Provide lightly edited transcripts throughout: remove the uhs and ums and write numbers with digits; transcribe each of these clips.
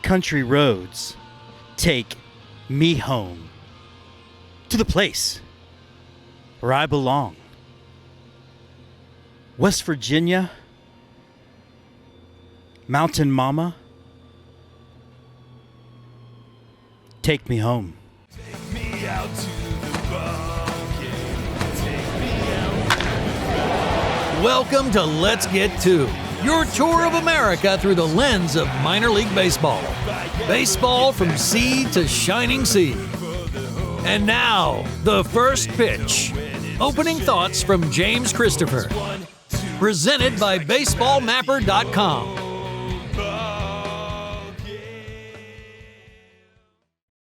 country roads take me home to the place where I belong. West Virginia, Mountain Mama, take me home. Take me out to the ball game. Take me out. Welcome to Let's Get To, your tour of America through the lens of minor league baseball. Baseball from sea to shining sea. And now, the first pitch. Opening thoughts from James Christopher. Presented by BaseballMapper.com.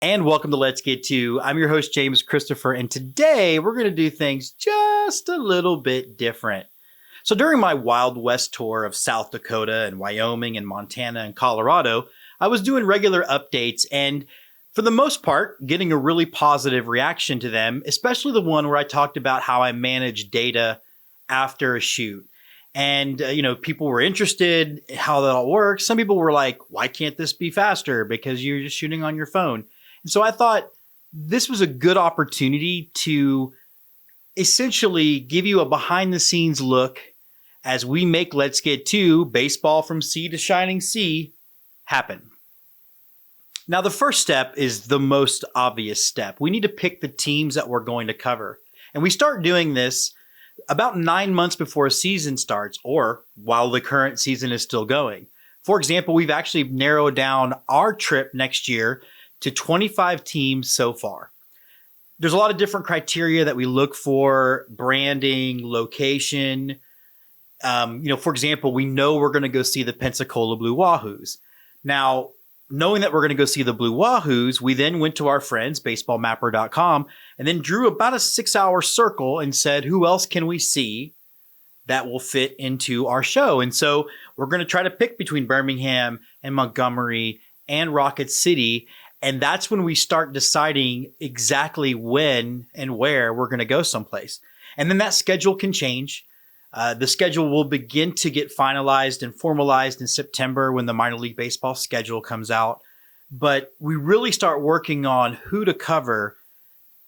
And welcome to Let's Get To. I'm your host, James Christopher, and today we're going to do things just a little bit different. So during my Wild West tour of South Dakota and Wyoming and Montana and Colorado, I was doing regular updates and for the most part, getting a really positive reaction to them, especially the one where I talked about how I manage data after a shoot. And, people were interested in how that all works. Some people were like, why can't this be faster? Because you're just shooting on your phone. And so I thought this was a good opportunity to essentially give you a behind the scenes look as we make Let's Get To baseball from sea to shining sea happen. Now, the first step is the most obvious step. We need to pick the teams that we're going to cover. And we start doing this about 9 months before a season starts or while the current season is still going. For example, we've actually narrowed down our trip next year to 25 teams so far. There's a lot of different criteria that we look for: branding, location. For example, we know we're going to go see the Pensacola Blue Wahoos. Now, knowing that we're going to go see the Blue Wahoos, we then went to our friends, baseballmapper.com, and then drew about a 6-hour circle and said, who else can we see that will fit into our show? And so we're going to try to pick between Birmingham and Montgomery and Rocket City. And that's when we start deciding exactly when and where we're going to go someplace. And then that schedule can change. The schedule will begin to get finalized and formalized in September when the minor league baseball schedule comes out. But we really start working on who to cover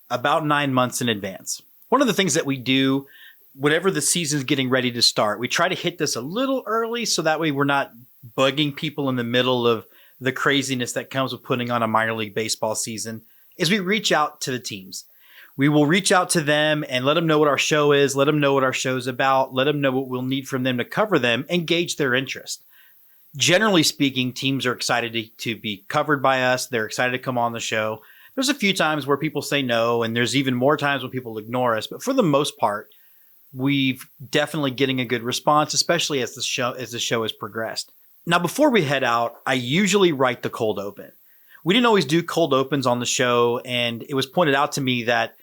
about 9 months in advance. One of the things that we do whenever the season's getting ready to start, we try to hit this a little early so that way we're not bugging people in the middle of the craziness that comes with putting on a minor league baseball season, is we reach out to the teams. We will reach out to them and let them know what our show is, let them know what our show's about, let them know what we'll need from them to cover them, and gauge their interest. Generally speaking, teams are excited to be covered by us. They're excited to come on the show. There's a few times where people say no, and there's even more times when people ignore us. But for the most part, we've definitely getting a good response, especially as the show has progressed. Now, before we head out, I usually write the cold open. We didn't always do cold opens on the show, and it was pointed out to me that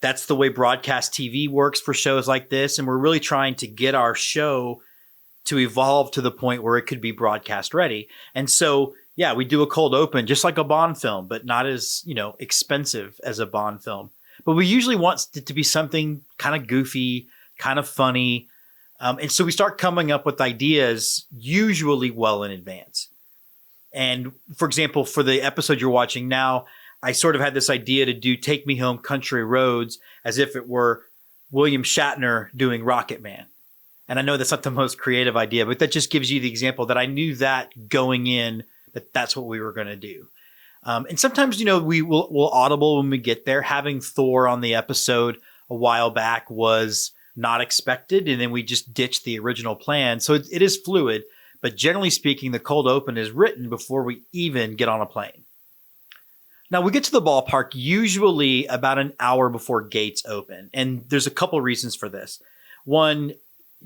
that's the way broadcast TV works for shows like this. And we're really trying to get our show to evolve to the point where it could be broadcast ready. And so, yeah, we do a cold open just like a Bond film, but not as, expensive as a Bond film. But we usually want it to be something kind of goofy, kind of funny. And so we start coming up with ideas usually well in advance. And for example, for the episode you're watching now, I sort of had this idea to do Take Me Home Country Roads as if it were William Shatner doing Rocket Man. And I know that's not the most creative idea, but that just gives you the example that I knew that going in, that's what we were going to do. And sometimes, we'll audible when we get there. Having Thor on the episode a while back was not expected, and then we just ditched the original plan. So it is fluid, but generally speaking, the cold open is written before we even get on a plane. Now, we get to the ballpark usually about an hour before gates open, and there's a couple reasons for this. One,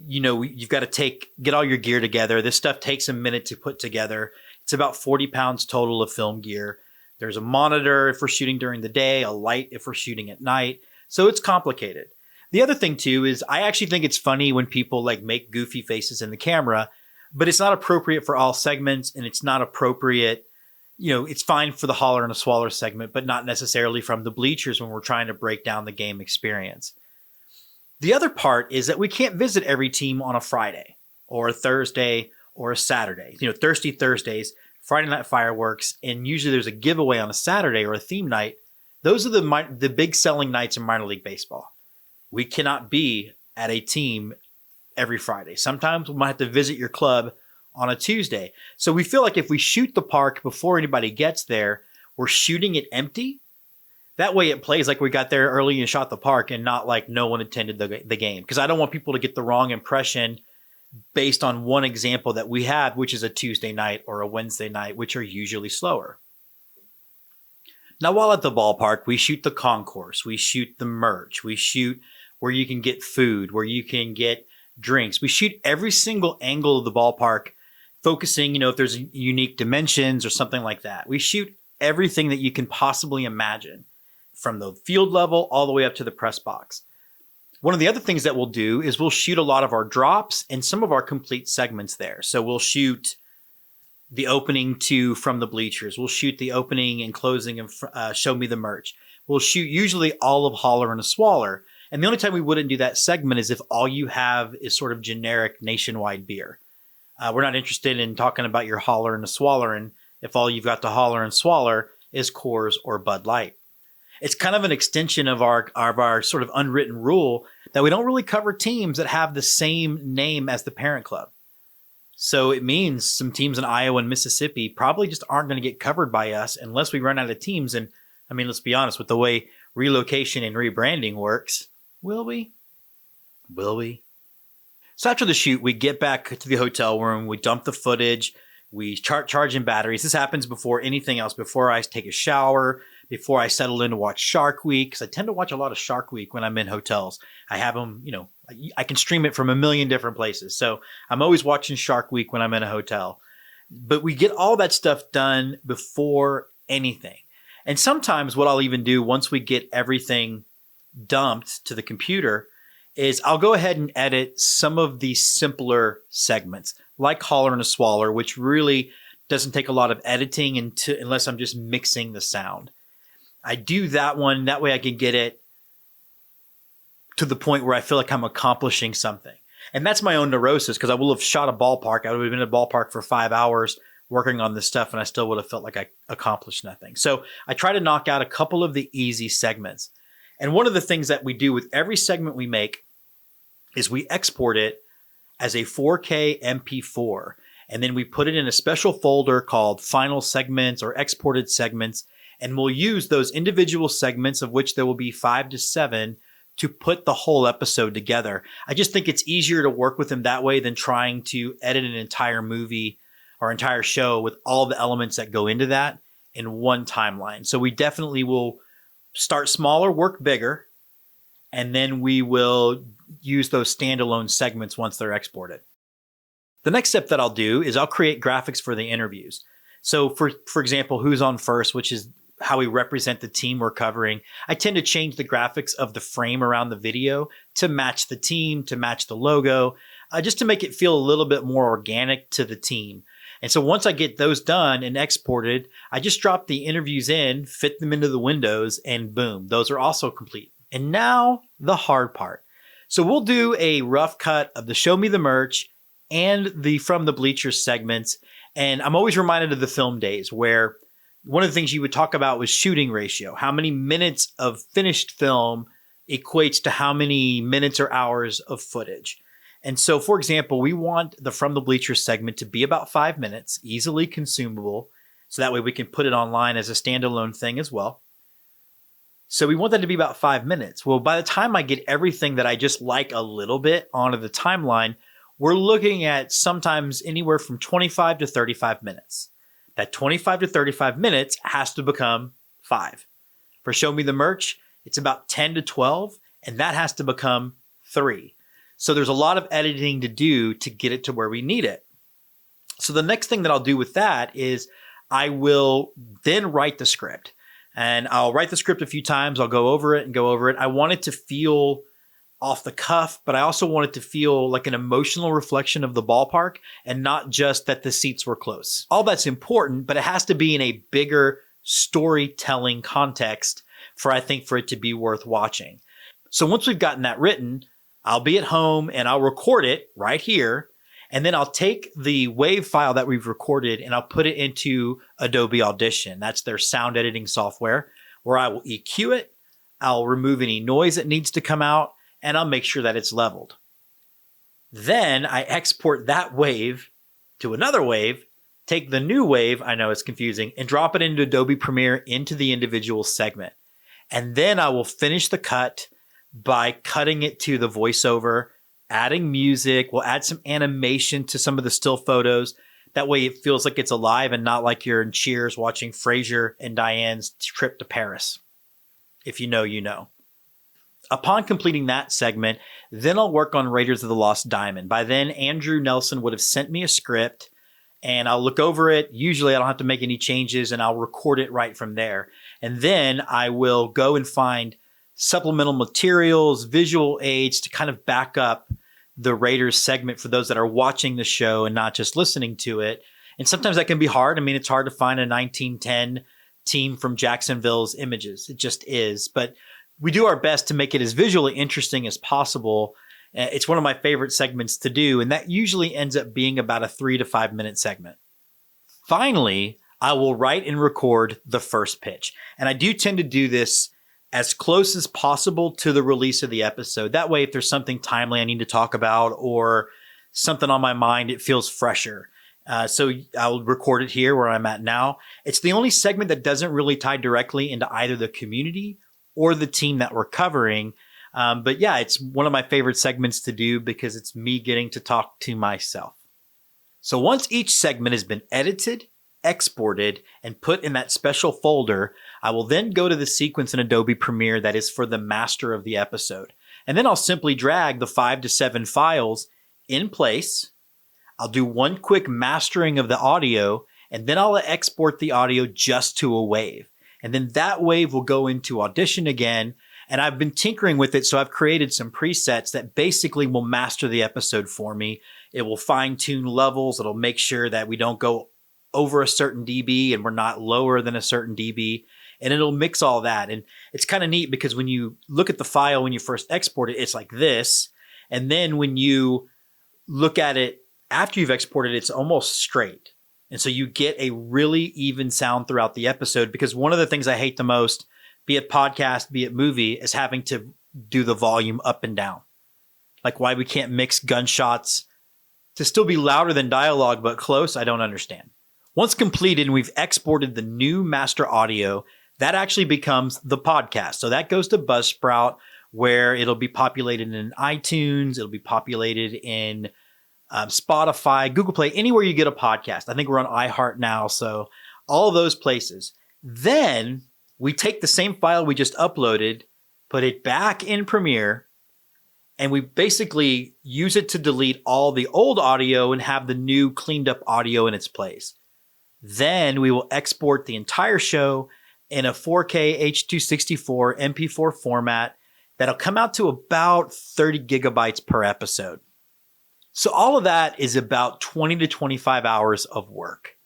you've got to get all your gear together. This stuff takes a minute to put together. It's about 40 pounds total of film gear. There's a monitor if we're shooting during the day, a light if we're shooting at night. So it's complicated. The other thing too is I actually think it's funny when people make goofy faces in the camera, but it's not appropriate for all segments, and it's not appropriate. It's fine for the Holler and a Swaller segment, but not necessarily from the bleachers when we're trying to break down the game experience. The other part is that we can't visit every team on a Friday or a Thursday or a Saturday. Thursdays, Friday night fireworks, and usually there's a giveaway on a Saturday or a theme night. Those are the big selling nights in minor league baseball. We cannot be at a team every Friday. Sometimes we might have to visit your club on a Tuesday. So we feel like if we shoot the park before anybody gets there, we're shooting it empty. That way it plays like we got there early and shot the park and not like no one attended the game. Because I don't want people to get the wrong impression based on one example that we have, which is a Tuesday night or a Wednesday night, which are usually slower. Now, while at the ballpark, we shoot the concourse, we shoot the merch, we shoot where you can get food, where you can get drinks. We shoot every single angle of the ballpark, focusing, if there's unique dimensions or something like that. We shoot everything that you can possibly imagine, from the field level all the way up to the press box. One of the other things that we'll do is we'll shoot a lot of our drops and some of our complete segments there. So we'll shoot the opening to From the Bleachers. We'll shoot the opening and closing of Show Me the Merch. We'll shoot usually all of Holler and a Swaller. And the only time we wouldn't do that segment is if all you have is sort of generic nationwide beer. We're not interested in talking about your Holler and a Swaller, and if all you've got to holler and swaller is Coors or Bud Light. It's kind of an extension of our sort of unwritten rule that we don't really cover teams that have the same name as the parent club. So it means some teams in Iowa and Mississippi probably just aren't going to get covered by us unless we run out of teams. And I mean, let's be honest, with the way relocation and rebranding works, will we? Will we? So after the shoot, we get back to the hotel room, we dump the footage, we charge in batteries. This happens before anything else, before I take a shower, before I settle in to watch Shark Week, because I tend to watch a lot of Shark Week when I'm in hotels. I have them, I can stream it from a million different places. So I'm always watching Shark Week when I'm in a hotel. But we get all that stuff done before anything. And sometimes what I'll even do once we get everything dumped to the computer is I'll go ahead and edit some of the simpler segments, like Holler and a Swaller, which really doesn't take a lot of editing unless I'm just mixing the sound. I do that one. That way I can get it to the point where I feel like I'm accomplishing something. And that's my own neurosis, because I will have shot a ballpark. I would have been at a ballpark for 5 hours working on this stuff, and I still would have felt like I accomplished nothing. So I try to knock out a couple of the easy segments. And one of the things that we do with every segment we make is we export it as a 4K MP4. And then we put it in a special folder called Final Segments or Exported Segments. And we'll use those individual segments, of which there will be 5 to 7, to put the whole episode together. I just think it's easier to work with them that way than trying to edit an entire movie or entire show with all the elements that go into that in one timeline. So we definitely will start smaller, work bigger, and then we will use those standalone segments once they're exported. The next step that I'll do is I'll create graphics for the interviews. So for example, Who's on First, which is how we represent the team we're covering, I tend to change the graphics of the frame around the video to match the team, to match the logo, just to make it feel a little bit more organic to the team. And so once I get those done and exported, I just drop the interviews in, fit them into the windows, and boom, those are also complete. And now the hard part. So we'll do a rough cut of the Show Me the Merch and the From the Bleachers segments. And I'm always reminded of the film days, where one of the things you would talk about was shooting ratio. How many minutes of finished film equates to how many minutes or hours of footage. And so, for example, we want the From the Bleachers segment to be about 5 minutes, easily consumable. So that way we can put it online as a standalone thing as well. So we want that to be about 5 minutes. Well, by the time I get everything that I just like a little bit onto the timeline, we're looking at sometimes anywhere from 25 to 35 minutes. That 25 to 35 minutes has to become 5. For Show Me the Merch, it's about 10 to 12, and that has to become 3. So there's a lot of editing to do to get it to where we need it. So the next thing that I'll do with that is I will then write the script. And I'll write the script a few times. I'll go over it and go over it. I want it to feel off the cuff, but I also want it to feel like an emotional reflection of the ballpark and not just that the seats were close. All that's important, but it has to be in a bigger storytelling context for it to be worth watching. So once we've gotten that written, I'll be at home and I'll record it right here. And then I'll take the wave file that we've recorded and I'll put it into Adobe Audition. That's their sound editing software, where I will EQ it. I'll remove any noise that needs to come out, and I'll make sure that it's leveled. Then I export that wave to another wave, take the new wave, I know it's confusing, and drop it into Adobe Premiere into the individual segment. And then I will finish the cut by cutting it to the voiceover, adding music. We'll add some animation to some of the still photos. That way it feels like it's alive and not like you're in Cheers watching Frasier and Diane's trip to Paris. If you know, you know. Upon completing that segment, then I'll work on Raiders of the Lost Diamond. By then, Andrew Nelson would have sent me a script, and I'll look over it. Usually I don't have to make any changes, and I'll record it right from there. And then I will go and find supplemental materials, visual aids to kind of back up the Raiders segment for those that are watching the show and not just listening to it. And sometimes that can be hard. I mean, it's hard to find a 1910 team from Jacksonville's images. It just is. But we do our best to make it as visually interesting as possible. It's one of my favorite segments to do, and that usually ends up being about a 3 to 5 minute segment. Finally, I will write and record the first pitch. And I do tend to do this as close as possible to the release of the episode. That way, if there's something timely I need to talk about or something on my mind, it feels fresher. So I'll record it here where I'm at now. It's the only segment that doesn't really tie directly into either the community or the team that we're covering. But yeah, it's one of my favorite segments to do because it's me getting to talk to myself. So once each segment has been edited, exported, and put in that special folder, I will then go to the sequence in Adobe Premiere that is for the master of the episode. And then I'll simply drag the 5 to 7 files in place. I'll do one quick mastering of the audio, and then I'll export the audio just to a wave. And then that wave will go into Audition again. And I've been tinkering with it, so I've created some presets that basically will master the episode for me. It will fine-tune levels. It'll make sure that we don't go over a certain dB and we're not lower than a certain dB. And it'll mix all that. And it's kind of neat because when you look at the file when you first export it, it's like this. And then when you look at it after you've exported it, it's almost straight. And so you get a really even sound throughout the episode, because one of the things I hate the most, be it podcast, be it movie, is having to do the volume up and down. Like why we can't mix gunshots to still be louder than dialogue, but close, I don't understand. Once completed and we've exported the new master audio, that actually becomes the podcast. So that goes to Buzzsprout, where it'll be populated in iTunes. It'll be populated in Spotify, Google Play, anywhere you get a podcast. I think we're on iHeart now. So all those places. Then we take the same file we just uploaded, put it back in Premiere, and we basically use it to delete all the old audio and have the new cleaned up audio in its place. Then we will export the entire show in a 4K H.264 MP4 format that'll come out to about 30 gigabytes per episode. So all of that is about 20 to 25 hours of work.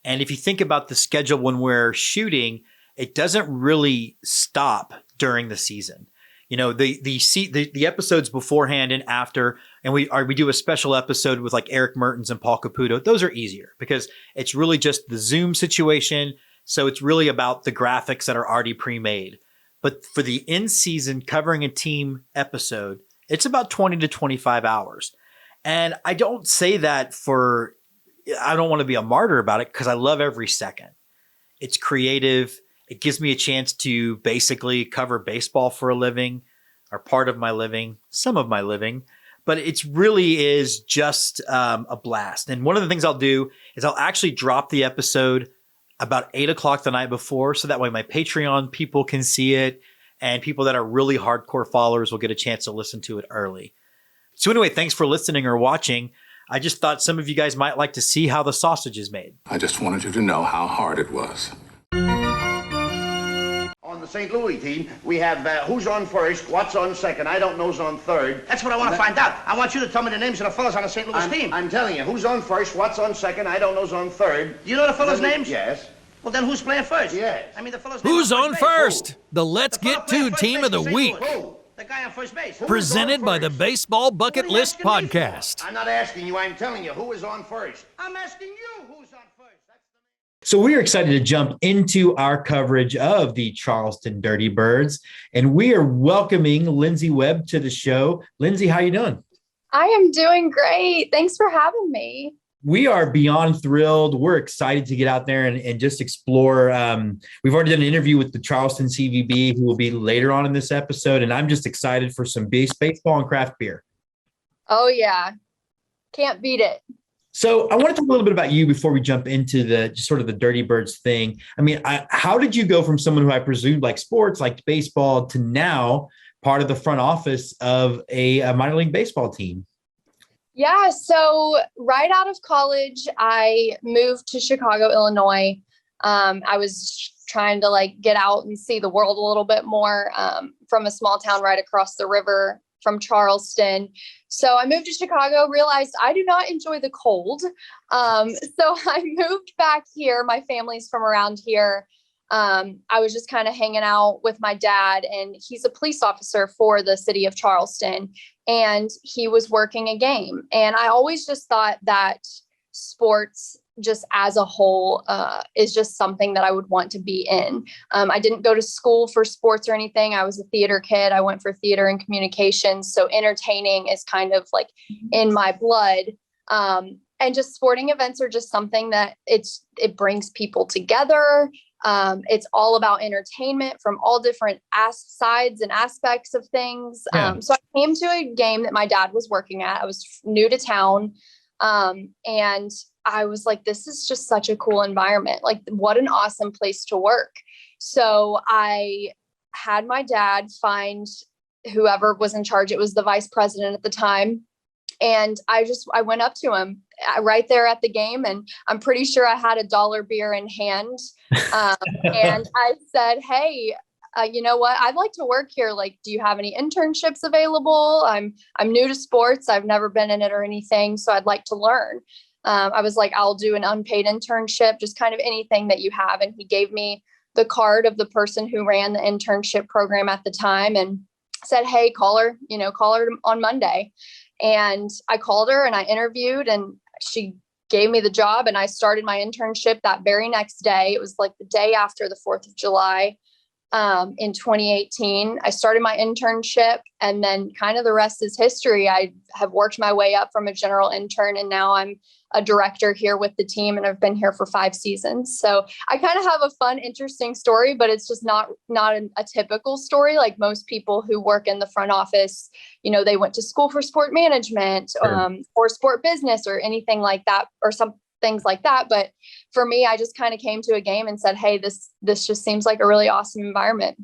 And if you think about the schedule when we're shooting, it doesn't really stop during the season. You know, the episodes beforehand and after, and we do a special episode with like Eric Mertens and Paul Caputo. Those are easier because it's really just the Zoom situation. So it's really about the graphics that are already pre-made. But for the in-season covering a team episode, it's about 20 to 25 hours. And I don't say that I don't want to be a martyr about it because I love every second. It's creative. It gives me a chance to basically cover baseball for a living, or part of my living, some of my living, but it really is just a blast. And one of the things I'll do is I'll actually drop the episode about 8 o'clock the night before. So that way my Patreon people can see it, and people that are really hardcore followers will get a chance to listen to it early. So anyway, thanks for listening or watching. I just thought some of you guys might like to see how the sausage is made. I just wanted you to know how hard it was. On the St. Louis team, we have who's on first, what's on second, I don't know's on third. That's what I want to find out. I want you to tell me the names of the fellas on the St. Louis team. I'm telling you, who's on first, what's on second, I don't know's on third. Do you know the fellas' names? Yes. Well, then who's playing first? Yes. I mean, the fellas' Who's names on first? The Let's The fella Get playing To first Team base of the for St. Week. Louis. Who? The guy on first base. Who is Presented on by the first? Baseball Bucket What are you List asking me for? Podcast. I'm not asking you, I'm telling you. Who is on first? I'm asking you who's on first. That's the So we are excited to jump into our coverage of the Charleston Dirty Birds, and we are welcoming Lindsey Webb to the show. Lindsey, how you doing? I am doing great. Thanks for having me. We are beyond thrilled. We're excited to get out there and just explore. We've already done an interview with the Charleston CVB, who will be later on in this episode, and I'm just excited for some baseball and craft beer. Oh, yeah. Can't beat it. So I want to talk a little bit about you before we jump into the just sort of the Dirty Birds thing. I mean, how did you go from someone who I presumed liked sports, liked baseball, to now part of the front office of a minor league baseball team? Yeah. So right out of college, I moved to Chicago, Illinois. I was trying to get out and see the world a little bit more, from a small town right across the river from Charleston. So I moved to Chicago, realized I do not enjoy the cold. So I moved back here. My family's from around here. I was just kind of hanging out with my dad, and he's a police officer for the city of Charleston, and he was working a game. And I always just thought that sports just as a whole is just something that I would want to be in. I didn't go to school for sports or anything. I was a theater kid. I went for theater and communications. So entertaining is kind of in my blood. And just sporting events are just something that it brings people together. It's all about entertainment from all different sides and aspects of things. Yeah. So I came to a game that my dad was working at. I was new to town. And I was like, this is just such a cool environment. What an awesome place to work. So I had my dad find whoever was in charge. It was the vice president at the time. And I went up to him right there at the game, and I'm pretty sure I had $1 beer in hand. And I said, hey, you know what? I'd like to work here. Do you have any internships available? I'm new to sports. I've never been in it or anything. So I'd like to learn. I was like, I'll do an unpaid internship, just kind of anything that you have. And he gave me the card of the person who ran the internship program at the time and said, hey, call her on Monday. And I called her and I interviewed, and she gave me the job, and I started my internship that very next day. It was the day after the 4th of July. In 2018, I started my internship, and then kind of the rest is history. I have worked my way up from a general intern, and now I'm a director here with the team, and I've been here for 5 seasons. So I kind of have a fun, interesting story, but it's just not a typical story. Like most people who work in the front office, they went to school for sport management, Sure. or sport business or anything like that, or some things like that. But for me, I just kind of came to a game and said, hey, this just seems like a really awesome environment.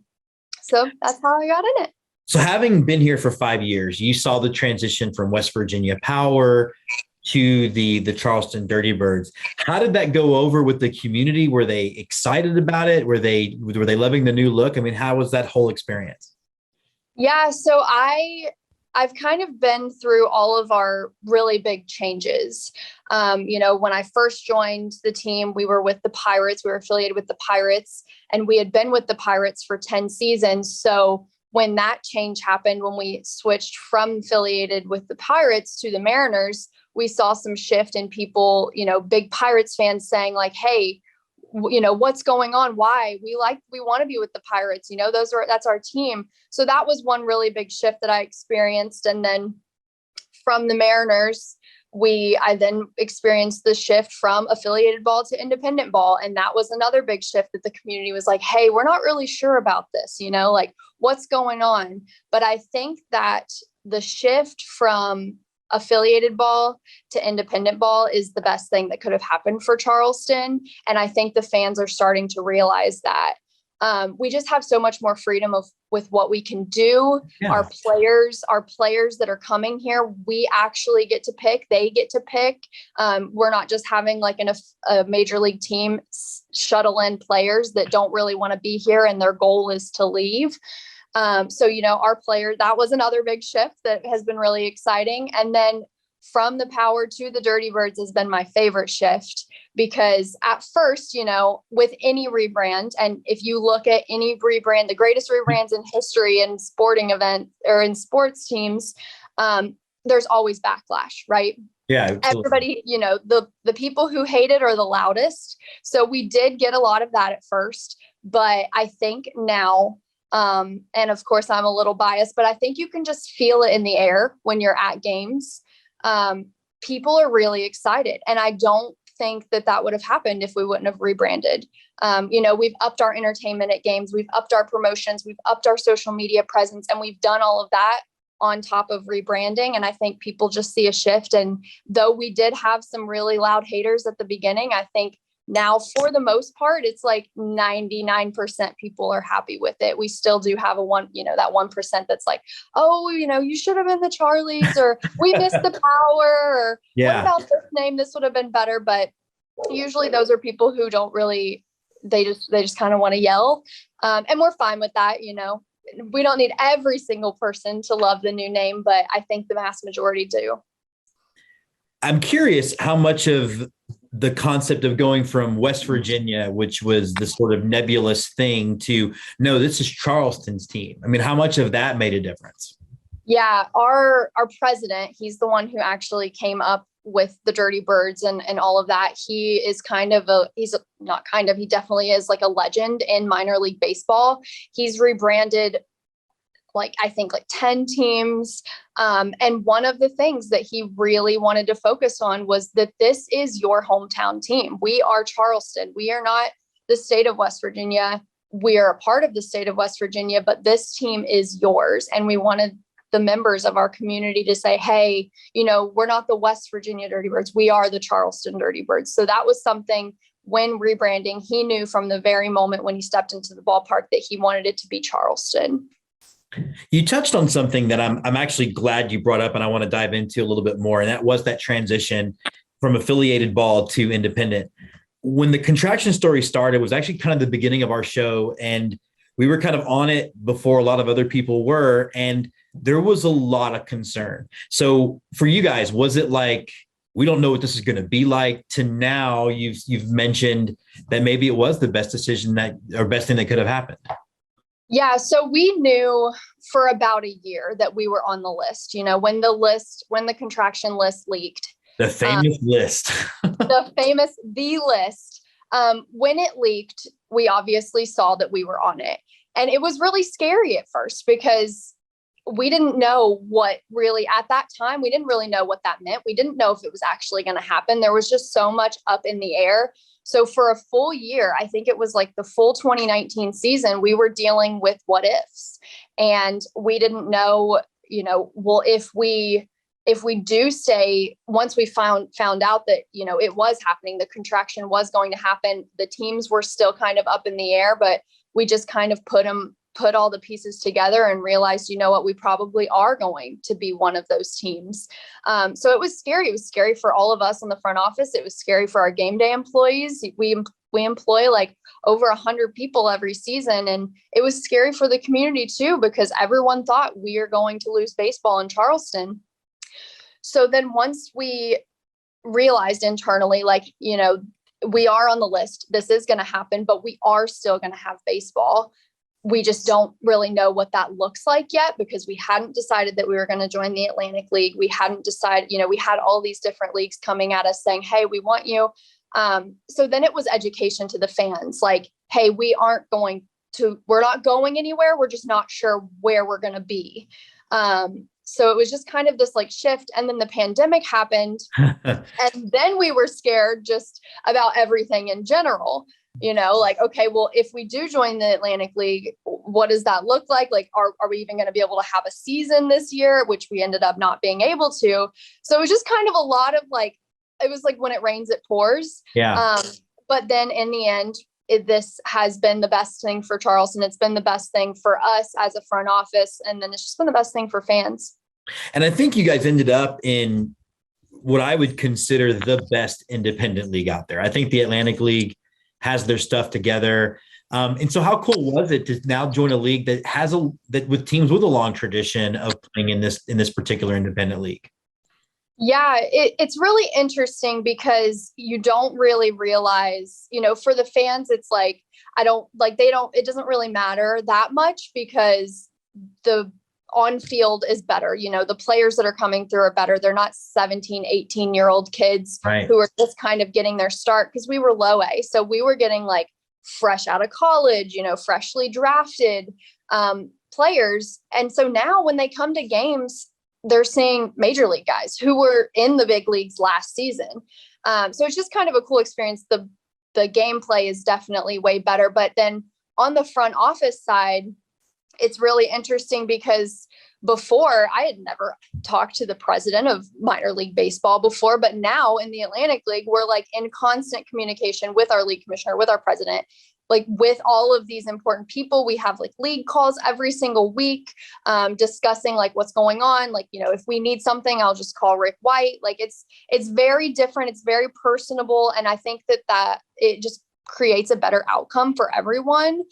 So that's how I got in it. So having been here for 5 years, you saw the transition from West Virginia Power to the Charleston Dirty Birds. How did that go over with the community? Were they excited about it? Were they loving the new look? I mean, how was that whole experience? Yeah, so I've kind of been through all of our really big changes. When I first joined the team, we were with the Pirates. We were affiliated with the Pirates, and we had been with the Pirates for 10 seasons. So when that change happened, when we switched from affiliated with the Pirates to the Mariners, we saw some shift in people, big Pirates fans saying hey, what's going on? Why? We want to be with the Pirates, that's our team. So that was one really big shift that I experienced. And then from the Mariners, I then experienced the shift from affiliated ball to independent ball. And that was another big shift that the community was like, hey, we're not really sure about this, what's going on? But I think that the shift from affiliated ball to independent ball is the best thing that could have happened for Charleston. And I think the fans are starting to realize that. We just have so much more freedom with what we can do. Yeah. Our players that are coming here, we actually get to pick, they get to pick. We're not just having a major league team shuttle in players that don't really want to be here and their goal is to leave. So our player, that was another big shift that has been really exciting. And then from the Power to the Dirty Birds has been my favorite shift, because at first, with any rebrand, and if you look at any rebrand, the greatest rebrands in history in sporting event or in sports teams, there's always backlash, right? Yeah, absolutely. Everybody, the people who hate it are the loudest. So we did get a lot of that at first, but I think now, and of course I'm a little biased, but I think you can just feel it in the air when you're at games. People are really excited. And I don't think that would have happened if we wouldn't have rebranded. We've upped our entertainment at games. We've upped our promotions. We've upped our social media presence, and we've done all of that on top of rebranding. And I think people just see a shift. And though we did have some really loud haters at the beginning, I think now for the most part, it's like 99% people are happy with it. We still do have that 1% that's like, oh, you should have been the Charlies, or we missed the Power, or what about this name? This would have been better. But usually those are people who don't really, they just kind of want to yell. And we're fine with that. We don't need every single person to love the new name, but I think the vast majority do. I'm curious how much of the concept of going from West Virginia, which was the sort of nebulous thing, to no, this is Charleston's team. I mean, how much of that made a difference? Yeah, our president, he's the one who actually came up with the Dirty Birds and all of that. He is he definitely is like a legend in minor league baseball. He's rebranded I think 10 teams. And one of the things that he really wanted to focus on was that this is your hometown team. We are Charleston. We are not the state of West Virginia. We are a part of the state of West Virginia, but this team is yours. And we wanted the members of our community to say, hey, we're not the West Virginia Dirty Birds. We are the Charleston Dirty Birds. So that was something when rebranding, he knew from the very moment when he stepped into the ballpark that he wanted it to be Charleston. You touched on something that I'm actually glad you brought up, and I want to dive into a little bit more. And that was that transition from affiliated ball to independent. When the contraction story started, it was actually kind of the beginning of our show, and we were kind of on it before a lot of other people were, and there was a lot of concern. So for you guys, was it like, we don't know what this is going to be like, to now you've mentioned that maybe it was the best decision best thing that could have happened? Yeah. So we knew for about a year that we were on the list, when the contraction list leaked. The famous list. the list. When it leaked, we obviously saw that we were on it. And it was really scary at first because we didn't know what really, at that time, we didn't really know what that meant. We didn't know if it was actually going to happen. There was just so much up in the air. So for a full year, I think it was like the full 2019 season, we were dealing with what ifs, and we didn't know, well, if we do stay, once we found out that, it was happening, the contraction was going to happen, the teams were still kind of up in the air, but we just kind of put all the pieces together and realized, we probably are going to be one of those teams. So it was scary. It was scary for all of us in the front office. It was scary for our game day employees. We employ like over 100 people every season. And it was scary for the community too, because everyone thought we are going to lose baseball in Charleston. So then once we realized internally, we are on the list, this is going to happen, but we are still going to have baseball. We just don't really know what that looks like yet, because we hadn't decided that we were going to join the Atlantic League. We hadn't decided, we had all these different leagues coming at us saying, hey, we want you. So then it was education to the fans. Like, hey, we're not going anywhere. We're just not sure where we're going to be. So it was just kind of this shift. And then the pandemic happened and then we were scared just about everything in general. Okay, well, if we do join the Atlantic League, what does that look like? Are we even going to be able to have a season this year, which we ended up not being able to. So it was just kind of a lot of it was like when it rains, it pours. Yeah. But then in the end, this has been the best thing for Charleston. It's been the best thing for us as a front office. And then it's just been the best thing for fans. And I think you guys ended up in what I would consider the best independent league out there. I think the Atlantic League has their stuff together. And so how cool was it to now join a league that with teams with a long tradition of playing in this particular independent league? Yeah, it's really interesting because you don't really realize, for the fans, it's like, it doesn't really matter that much because the on field is better. The players that are coming through are better. They're not 17, 18-year-old kids Right. who are just kind of getting their start, because we were low A. So we were getting like fresh out of college, freshly drafted players. And so now when they come to games, they're seeing major league guys who were in the big leagues last season. So it's just kind of a cool experience. The gameplay is definitely way better. But then on the front office side, it's really interesting because before, I had never talked to the president of minor league baseball before, but now in the Atlantic League, we're like in constant communication with our league commissioner, with our president, like with all of these important people. We have like league calls every single week, discussing like what's going on. Like, if we need something, I'll just call Rick White. Like it's very different. It's very personable. And I think that it just creates a better outcome for everyone.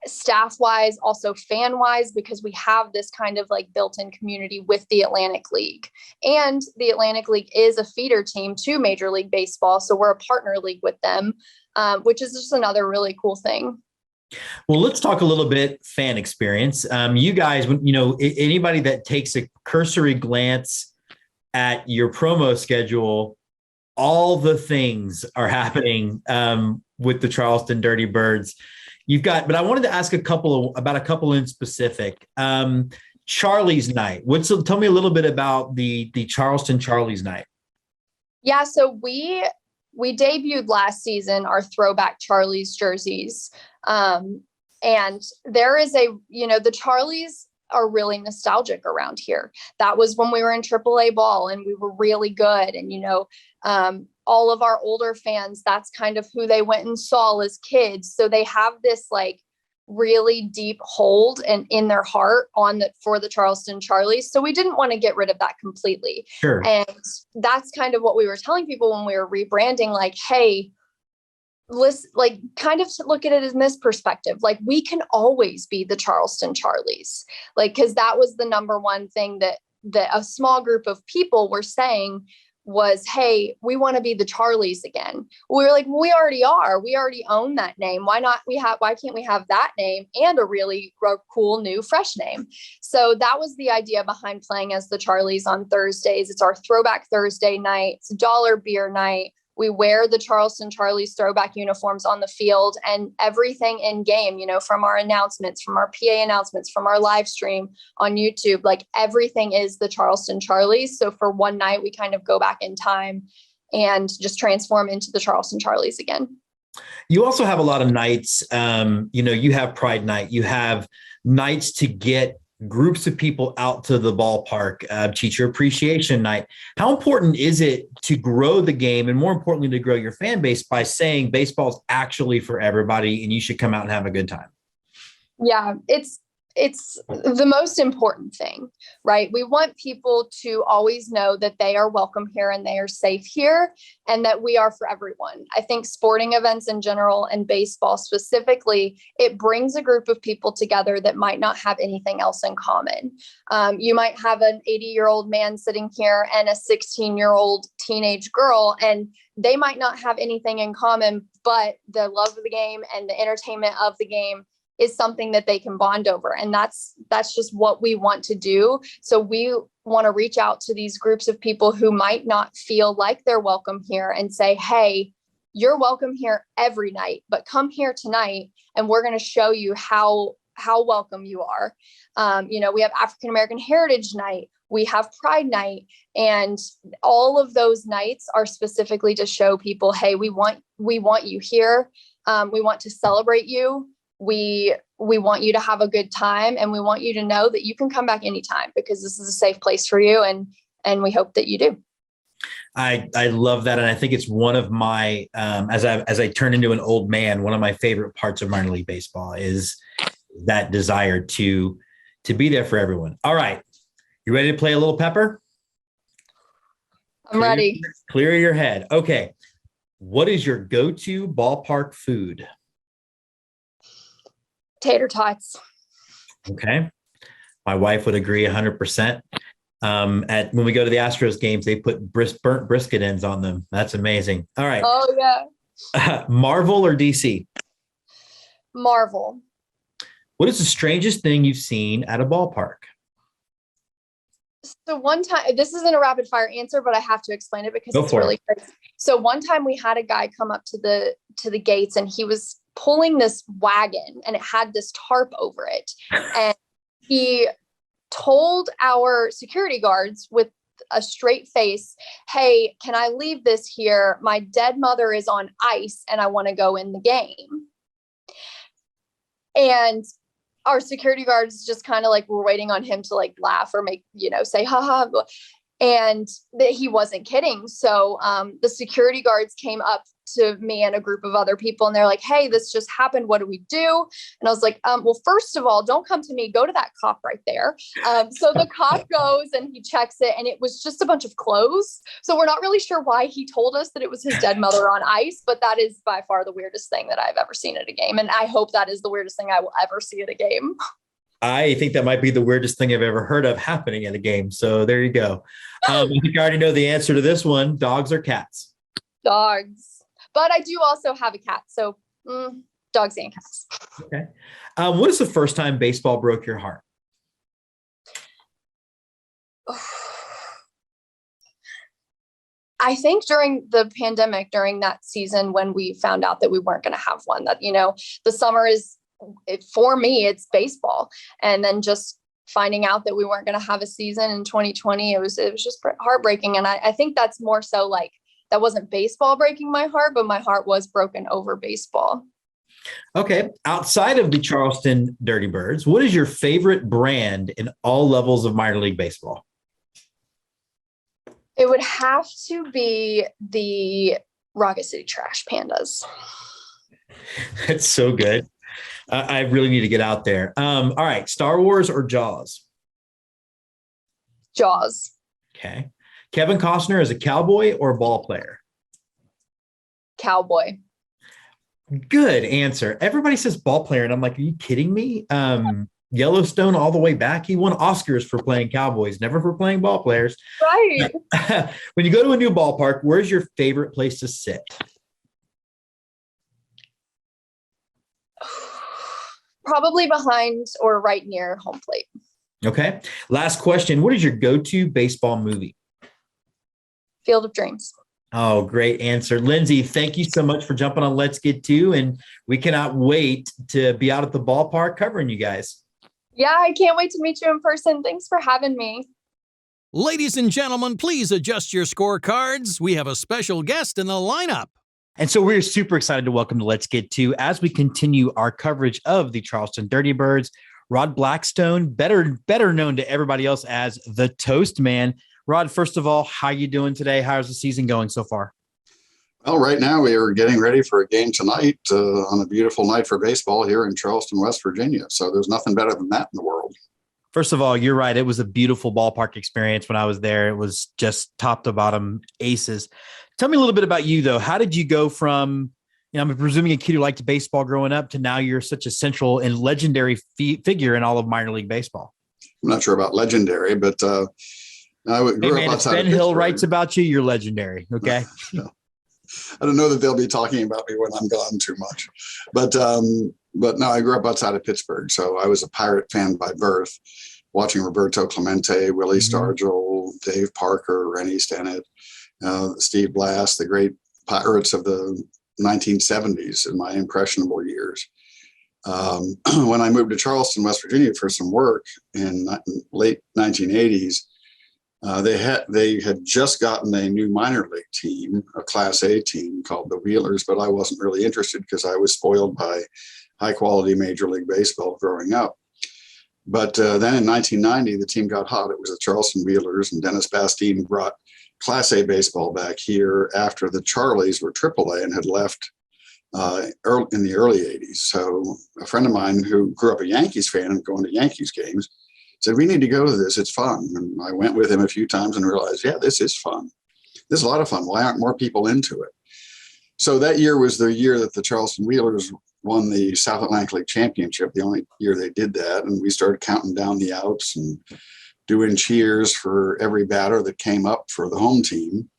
Staff wise, also fan wise, because we have this kind of like built-in community with the Atlantic League, and the Atlantic League is a feeder team to Major League Baseball. So we're a partner league with them, which is just another really cool thing. Well, let's talk a little bit fan experience. You guys, anybody that takes a cursory glance at your promo schedule, all the things are happening with the Charleston Dirty Birds. But I wanted to ask about a couple in specific. Charlie's Night. Tell me a little bit about the Charleston Charlie's Night. Yeah, so we debuted last season our throwback Charlie's jerseys. And there is the Charlies are really nostalgic around here. That was when we were in AAA ball and we were really good. And, all of our older fans, that's kind of who they went and saw as kids. So they have this like really deep hold and in their heart for the Charleston Charlies. So we didn't want to get rid of that completely. Sure. And that's kind of what we were telling people when we were rebranding, like, hey, listen, like kind of look at it in this perspective. Like we can always be the Charleston Charlies, like, cause that was the number one thing that a small group of people were saying was, hey, we want to be the Charlies again. We were like, we already are. We already own that name. Why can't we have that name and a really cool new fresh name? So that was the idea behind playing as the Charlies on Thursdays. It's our throwback Thursday night. It's dollar beer night. We wear the Charleston Charlies throwback uniforms on the field, and everything in game, from our announcements, from our PA announcements, from our live stream on YouTube, like everything is the Charleston Charlies. So for one night, we kind of go back in time and just transform into the Charleston Charlies again. You also have a lot of nights, you have Pride Night, you have nights to get groups of people out to the ballpark, Teacher Appreciation Night. How important is it to grow the game, and more importantly, to grow your fan base by saying baseball is actually for everybody and you should come out and have a good time? Yeah, it's the most important thing, right? We want people to always know that they are welcome here and they are safe here and that we are for everyone. I think sporting events in general and baseball specifically, it brings a group of people together that might not have anything else in common. You might have an 80-year-old man sitting here and a 16-year-old teenage girl, and they might not have anything in common, but the love of the game and the entertainment of the game is something that they can bond over. And that's just what we want to do. So we want to reach out to these groups of people who might not feel like they're welcome here and say, hey, you're welcome here every night, but come here tonight and we're going to show you how welcome you are. We have African American Heritage Night, we have Pride Night, and all of those nights are specifically to show people, hey, we want you here. We want to celebrate you. We want you to have a good time, and we want you to know that you can come back anytime because this is a safe place for you. And we hope that you do. I love that. And I think it's one of my, as I turn into an old man, one of my favorite parts of minor league baseball is that desire to be there for everyone. All right. You ready to play a little pepper? I'm ready. Clear your head. Okay. What is your go-to ballpark food? Tater tots. Okay. My wife would agree 100%. At when we go to the Astros games, they put burnt brisket ends on them. That's amazing. All right. Oh yeah. Marvel or DC? Marvel. What is the strangest thing you've seen at a ballpark? So one time, this isn't a rapid fire answer, but I have to explain it because Go it's for really crazy. So one time we had a guy come up to the gates, and he was pulling this wagon, and it had this tarp over it. And he told our security guards with a straight face, "Hey, can I leave this here? My dead mother is on ice and I want to go in the game." And our security guards just kind of like were waiting on him to like laugh or make, say, haha. And that he wasn't kidding. So the security guards came up to me and a group of other people, and they're like, "Hey, this just happened. What do we do?" And I was like, well, first of all, don't come to me. Go to that cop right there. So the cop goes and he checks it, and it was just a bunch of clothes. So we're not really sure why he told us that it was his dead mother on ice, but that is by far the weirdest thing that I've ever seen at a game. And I hope that is the weirdest thing I will ever see at a game. I think that might be the weirdest thing I've ever heard of happening at a game. So there you go. I think I already know the answer to this one. Dogs or cats? Dogs. But I do also have a cat. So dogs and cats. Okay. What is the first time baseball broke your heart? I think during the pandemic, during that season when we found out that we weren't going to have one, that, the summer is, for me, it's baseball. And then just finding out that we weren't going to have a season in 2020, it was just heartbreaking. And I think that's more so like, that wasn't baseball breaking my heart, but my heart was broken over baseball. Okay. Outside of the Charleston Dirty Birds, what is your favorite brand in all levels of minor league baseball? It would have to be the Rocket City Trash Pandas. That's so good. I really need to get out there. All right. Star Wars or Jaws? Jaws. Okay. Kevin Costner as a cowboy or a ball player? Cowboy. Good answer. Everybody says ball player, and I'm like, are you kidding me? Yellowstone all the way back. He won Oscars for playing cowboys, never for playing ball players. Right. When you go to a new ballpark, where's your favorite place to sit? Probably behind or right near home plate. Okay. Last question. What is your go-to baseball movie? Field of Dreams. Oh, great answer. Lindsey, thank you so much for jumping on Let's Get To, and we cannot wait to be out at the ballpark covering you guys. Yeah, I can't wait to meet you in person. Thanks for having me. Ladies and gentlemen, please adjust your scorecards. We have a special guest in the lineup. And so we're super excited to welcome to Let's Get To as we continue our coverage of the Charleston Dirty Birds. Rod Blackstone, better known to everybody else as the Toast Man. Rod, first of all, how you doing today? How's the season going so far? Well, right now we are getting ready for a game tonight on a beautiful night for baseball here in Charleston, West Virginia. So there's nothing better than that in the world. First of all, you're right. It was a beautiful ballpark experience when I was there. It was just top to bottom aces. Tell me a little bit about you, though. How did you go from, I'm presuming a kid who liked baseball growing up to now you're such a central and legendary figure in all of minor league baseball? I'm not sure about legendary, but I grew hey, man, up if Ben Hill writes about you, you're legendary. Okay. No. I don't know that they'll be talking about me when I'm gone too much, but no, I grew up outside of Pittsburgh. So I was a Pirate fan by birth, watching Roberto Clemente, Willie Stargell, Dave Parker, Rennie Stennett, Steve Blass, the great Pirates of the 1970s in my impressionable years. When I moved to Charleston, West Virginia for some work in late 1980s, they had just gotten a new minor league team, a Class A team called the Wheelers, but I wasn't really interested because I was spoiled by high quality Major League Baseball growing up. But then in 1990, the team got hot. It was the Charleston Wheelers, and Dennis Bastine brought Class A baseball back here after the Charlies were AAA and had left in the early 80s. So a friend of mine who grew up a Yankees fan and going to Yankees games said, we need to go to this. It's fun. And I went with him a few times and realized, yeah, this is fun. This is a lot of fun. Why aren't more people into it? So that year was the year that the Charleston Wheelers won the South Atlantic League Championship, the only year they did that. And we started counting down the outs and doing cheers for every batter that came up for the home team.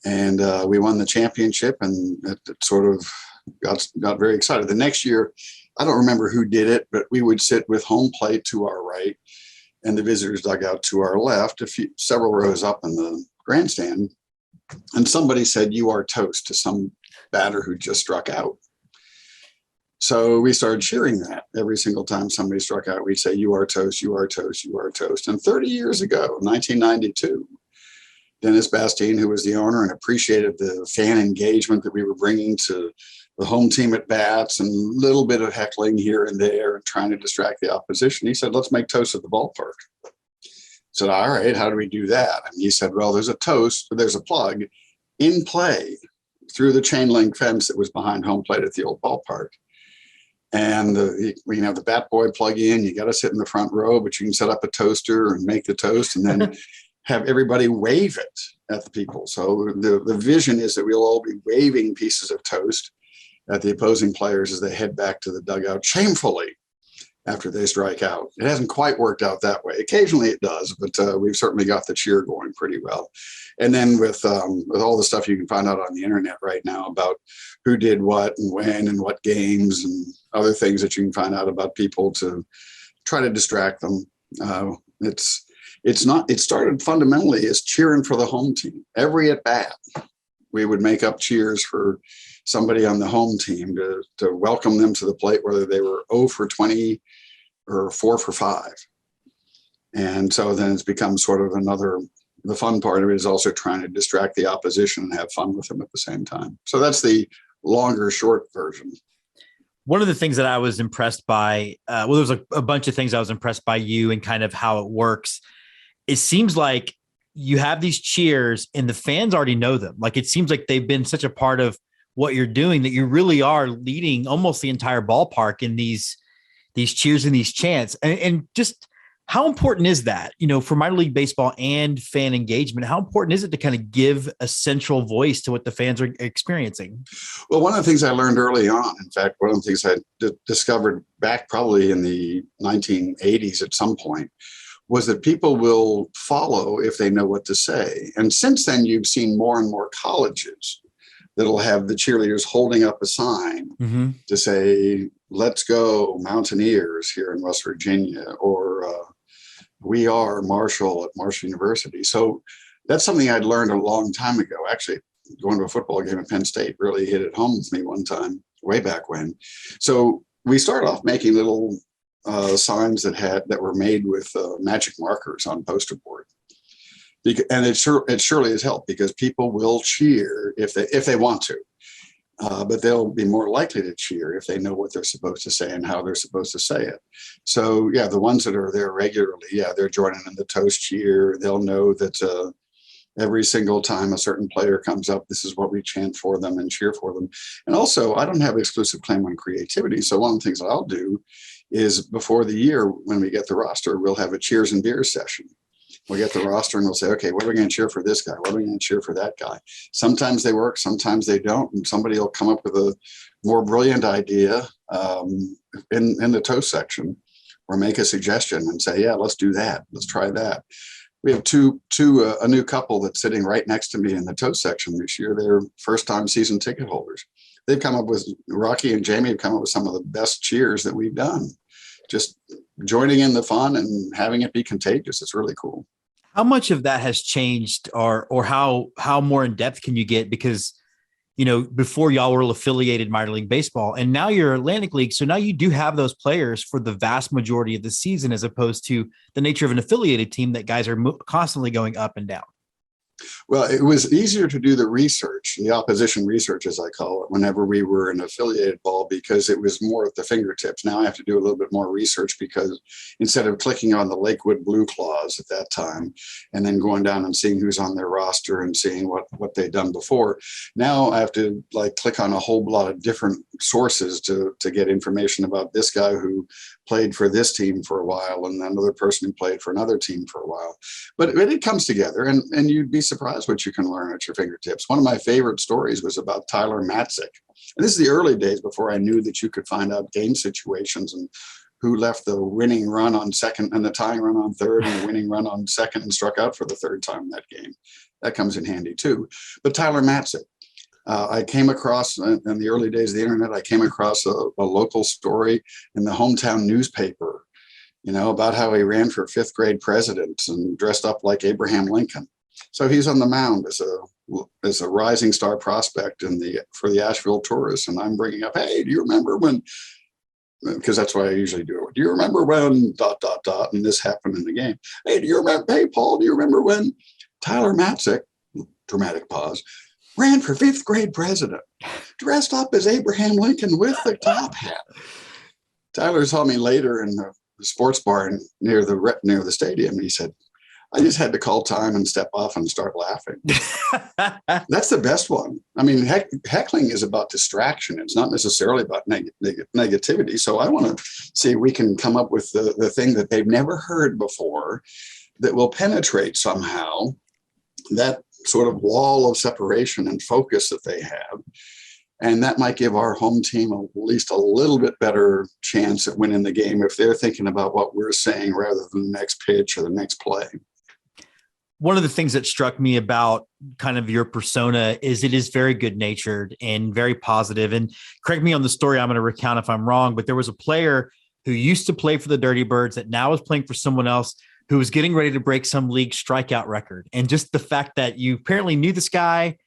And we won the championship, and it sort of got very excited. The next year, I don't remember who did it, but we would sit with home plate to our right and the visitors dugout to our left, several rows up in the grandstand. And somebody said, "You are toast," to some batter who just struck out. So we started cheering that every single time somebody struck out. We'd say, "You are toast, you are toast, you are toast." And 30 years ago, 1992, Dennis Bastine, who was the owner and appreciated the fan engagement that we were bringing to the home team at bats and a little bit of heckling here and there and trying to distract the opposition, he said, "Let's make toast at the ballpark." I said, "All right, how do we do that?" And he said, "Well, there's a plug in play through the chain link fence that was behind home plate at the old ballpark. And we can have the bat boy plug in. You got to sit in the front row, but you can set up a toaster and make the toast and then have everybody wave it at the people." So the vision is that we'll all be waving pieces of toast at the opposing players as they head back to the dugout shamefully after they strike out. It hasn't quite worked out that way. Occasionally it does, but we've certainly got the cheer going pretty well. And then with all the stuff you can find out on the internet right now about who did what and when and what games and other things that you can find out about people to try to distract them. It started fundamentally as cheering for the home team. Every at bat, we would make up cheers for somebody on the home team to welcome them to the plate, whether they were 0 for 20 or 4 for 5. And so then it's become sort of the fun part of it is also trying to distract the opposition and have fun with them at the same time. So that's the longer, short version. One of the things that I was impressed by, there was a bunch of things I was impressed by you and kind of how it works. It seems like you have these cheers and the fans already know them. Like, it seems like they've been such a part of what you're doing that you really are leading almost the entire ballpark in these cheers and these chants. And just how important is that, for minor league baseball and fan engagement? How important is it to kind of give a central voice to what the fans are experiencing? Well, one of the things I learned early on, in fact, one of the things I discovered back probably in the 1980s at some point, was that people will follow if they know what to say. And since then, you've seen more and more colleges that'll have the cheerleaders holding up a sign to say, "Let's go Mountaineers" here in West Virginia, or "We are Marshall" at Marshall University. So that's something I'd learned a long time ago. Actually, going to a football game at Penn State really hit it home with me one time, way back when. So we started off making little signs that were made with magic markers on poster board. And it surely has helped, because people will cheer if they want to, but they'll be more likely to cheer if they know what they're supposed to say and how they're supposed to say it. So yeah, the ones that are there regularly, they're joining in the toast cheer. They'll know that every single time a certain player comes up, this is what we chant for them and cheer for them. And also, I don't have exclusive claim on creativity. So one of the things that I'll do is, before the year, when we get the roster, we'll have a cheers and beers session. We'll get the roster and we'll say, "Okay, what are we going to cheer for this guy? What are we going to cheer for that guy?" Sometimes they work, sometimes they don't. And somebody will come up with a more brilliant idea in the toast section, or make a suggestion and say, "Yeah, let's do that. Let's try that." We have a new couple that's sitting right next to me in the toast section this year. They're first-time season ticket holders. They've come up with, Rocky and Jamie have come up with some of the best cheers that we've done. Just joining in the fun and having it be contagious. It's really cool. How much of that has changed, or how more in depth can you get? Because, before y'all were affiliated minor league baseball, and now you're Atlantic League. So now you do have those players for the vast majority of the season, as opposed to the nature of an affiliated team that guys are constantly going up and down. Well, it was easier to do the research, the opposition research, as I call it, whenever we were an affiliated ball, because it was more at the fingertips. Now I have to do a little bit more research, because instead of clicking on the Lakewood Blue Claws at that time and then going down and seeing who's on their roster and seeing what they've done before, now I have to click on a whole lot of different sources to get information about this guy who played for this team for a while and another person who played for another team for a while. But it comes together, and you'd be surprised what you can learn at your fingertips. One of my favorite stories was about Tyler Matzik. And this is the early days before I knew that you could find out game situations and who left the winning run on second and the tying run on third and the winning run on second and struck out for the third time in that game. That comes in handy too. But Tyler Matzik, I came across in the early days of the internet, I came across a local story in the hometown newspaper, about how he ran for fifth grade president and dressed up like Abraham Lincoln. So he's on the mound as a rising star prospect for the Asheville Tourists. And I'm bringing up, hey, do you remember when, because that's what I usually do. Do you remember when ... And this happened in the game. Hey, Paul, do you remember when Tyler Matzik, dramatic pause, ran for fifth grade president, dressed up as Abraham Lincoln with the top hat? Tyler saw me later in the sports bar near the stadium. And he said, I just had to call time and step off and start laughing. That's the best one. I mean, heckling is about distraction. It's not necessarily about negativity. So I want to see if we can come up with the thing that they've never heard before that will penetrate somehow that sort of wall of separation and focus that they have. And that might give our home team at least a little bit better chance at winning the game if they're thinking about what we're saying rather than the next pitch or the next play. One of the things that struck me about kind of your persona is it is very good natured and very positive. And correct me on the story I'm going to recount if I'm wrong, but there was a player who used to play for the Dirty Birds that now is playing for someone else who was getting ready to break some league strikeout record. And just the fact that you apparently knew this guy,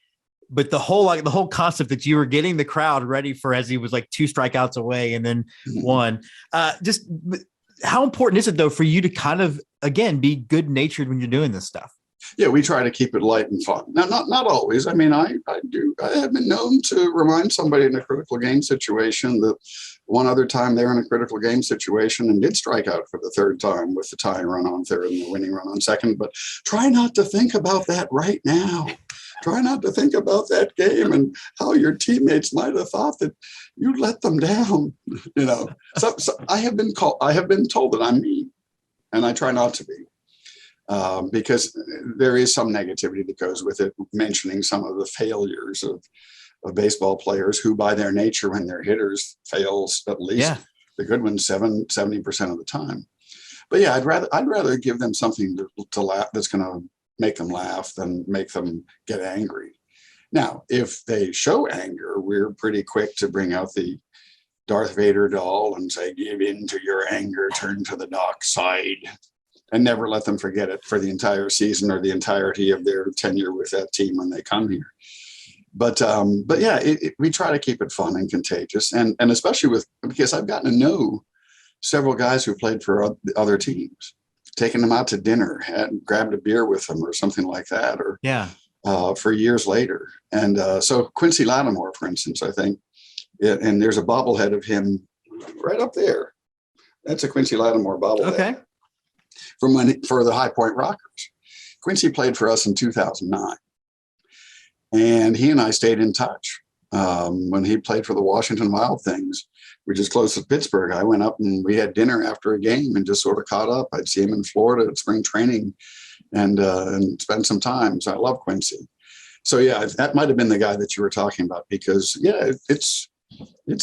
but the whole concept that you were getting the crowd ready for as he was like 2 strikeouts away and then one. Just how important is it though for you to kind of, again, be good natured when you're doing this stuff? Yeah, we try to keep it light and fun. Now, not always. I mean, I have been known to remind somebody in a critical game situation that one other time they were in a critical game situation and did strike out for the third time with the tying run on third and the winning run on second. But try not to think about that right now. Try not to think about that game and how your teammates might have thought that you let them down. So I have been told that I'm mean, and I try not to be. Because there is some negativity that goes with it, mentioning some of the failures of baseball players who by their nature, when they're hitters, fails at least the good ones 70% of the time. But yeah, I'd rather give them something to laugh that's going to make them laugh than make them get angry. Now, if they show anger, we're pretty quick to bring out the Darth Vader doll and say, give in to your anger, turn to the dark side. And never let them forget it for the entire season or the entirety of their tenure with that team when they come here. But yeah, we try to keep it fun and contagious, and especially because I've gotten to know several guys who played for other teams, taking them out to dinner, grabbed a beer with them or something like that, or for years later. And so Quincy Lattimore, for instance, I think, and there's a bobblehead of him right up there. That's a Quincy Lattimore bobblehead. Okay. For the High Point Rockers. Quincy played for us in 2009. And he and I stayed in touch. When he played for the Washington Wild Things, which is close to Pittsburgh, I went up and we had dinner after a game and just sort of caught up. I'd see him in Florida at spring training and spend some time. So I love Quincy. So yeah, that might have been the guy that you were talking about, because yeah, it's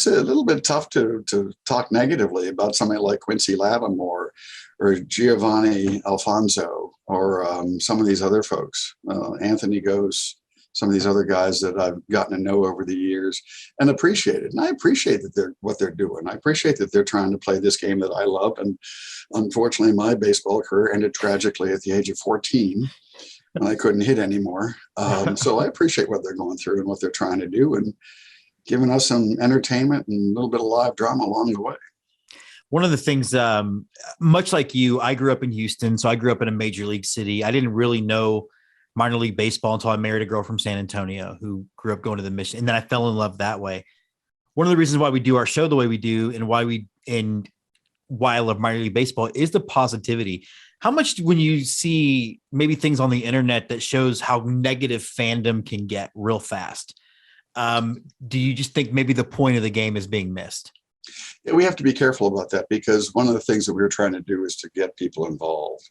a little bit tough to talk negatively about somebody like Quincy Lattimore or Giovanni Alfonso or some of these other folks, Anthony Gose, some of these other guys that I've gotten to know over the years and appreciate it. And I appreciate that what they're doing. I appreciate that they're trying to play this game that I love. And unfortunately, my baseball career ended tragically at the age of 14 and I couldn't hit anymore. So I appreciate what they're going through and what they're trying to do and giving us some entertainment and a little bit of live drama along the way. One of the things, much like you, I grew up in Houston, so I grew up in a major league city. I didn't really know minor league baseball until I married a girl from San Antonio who grew up going to the Mission, and then I fell in love that way. One of the reasons why we do our show the way we do and why I love minor league baseball is the positivity. How much, when you see maybe things on the internet that shows how negative fandom can get real fast, do you just think maybe the point of the game is being missed? Yeah, we have to be careful about that, because one of the things that we were trying to do is to get people involved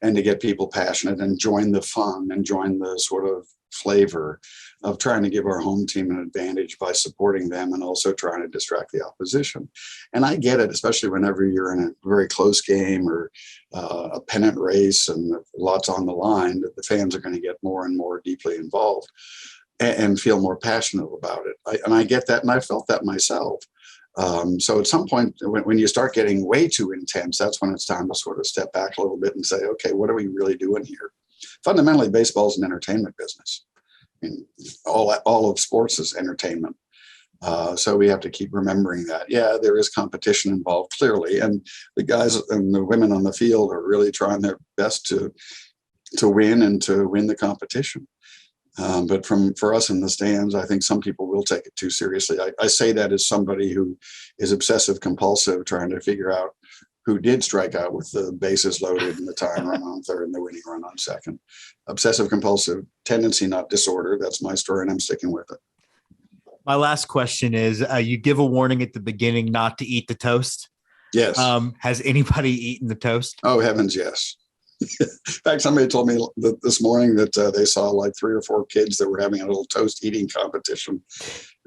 and to get people passionate and join the fun and join the sort of flavor of trying to give our home team an advantage by supporting them and also trying to distract the opposition. And I get it, especially whenever you're in a very close game or a pennant race and lots on the line, that the fans are going to get more and more deeply involved and feel more passionate about it. I get that, and I felt that myself. So at some point, when you start getting way too intense, that's when it's time to sort of step back a little bit and say, okay, what are we really doing here? Fundamentally, baseball is an entertainment business. I mean, all of sports is entertainment. So we have to keep remembering that. Yeah, there is competition involved, clearly, and the guys and the women on the field are really trying their best to win and to win the competition. But for us in the stands, I think some people will take it too seriously. I say that as somebody who is obsessive compulsive, trying to figure out who did strike out with the bases loaded and the tying run on third and the winning run on second. Obsessive compulsive tendency, not disorder. That's my story, and I'm sticking with it. My last question is, you give a warning at the beginning not to eat the toast. Yes. Has anybody eaten the toast? Oh, heavens, yes. In fact, somebody told me this morning that they saw like 3 or 4 kids that were having a little toast eating competition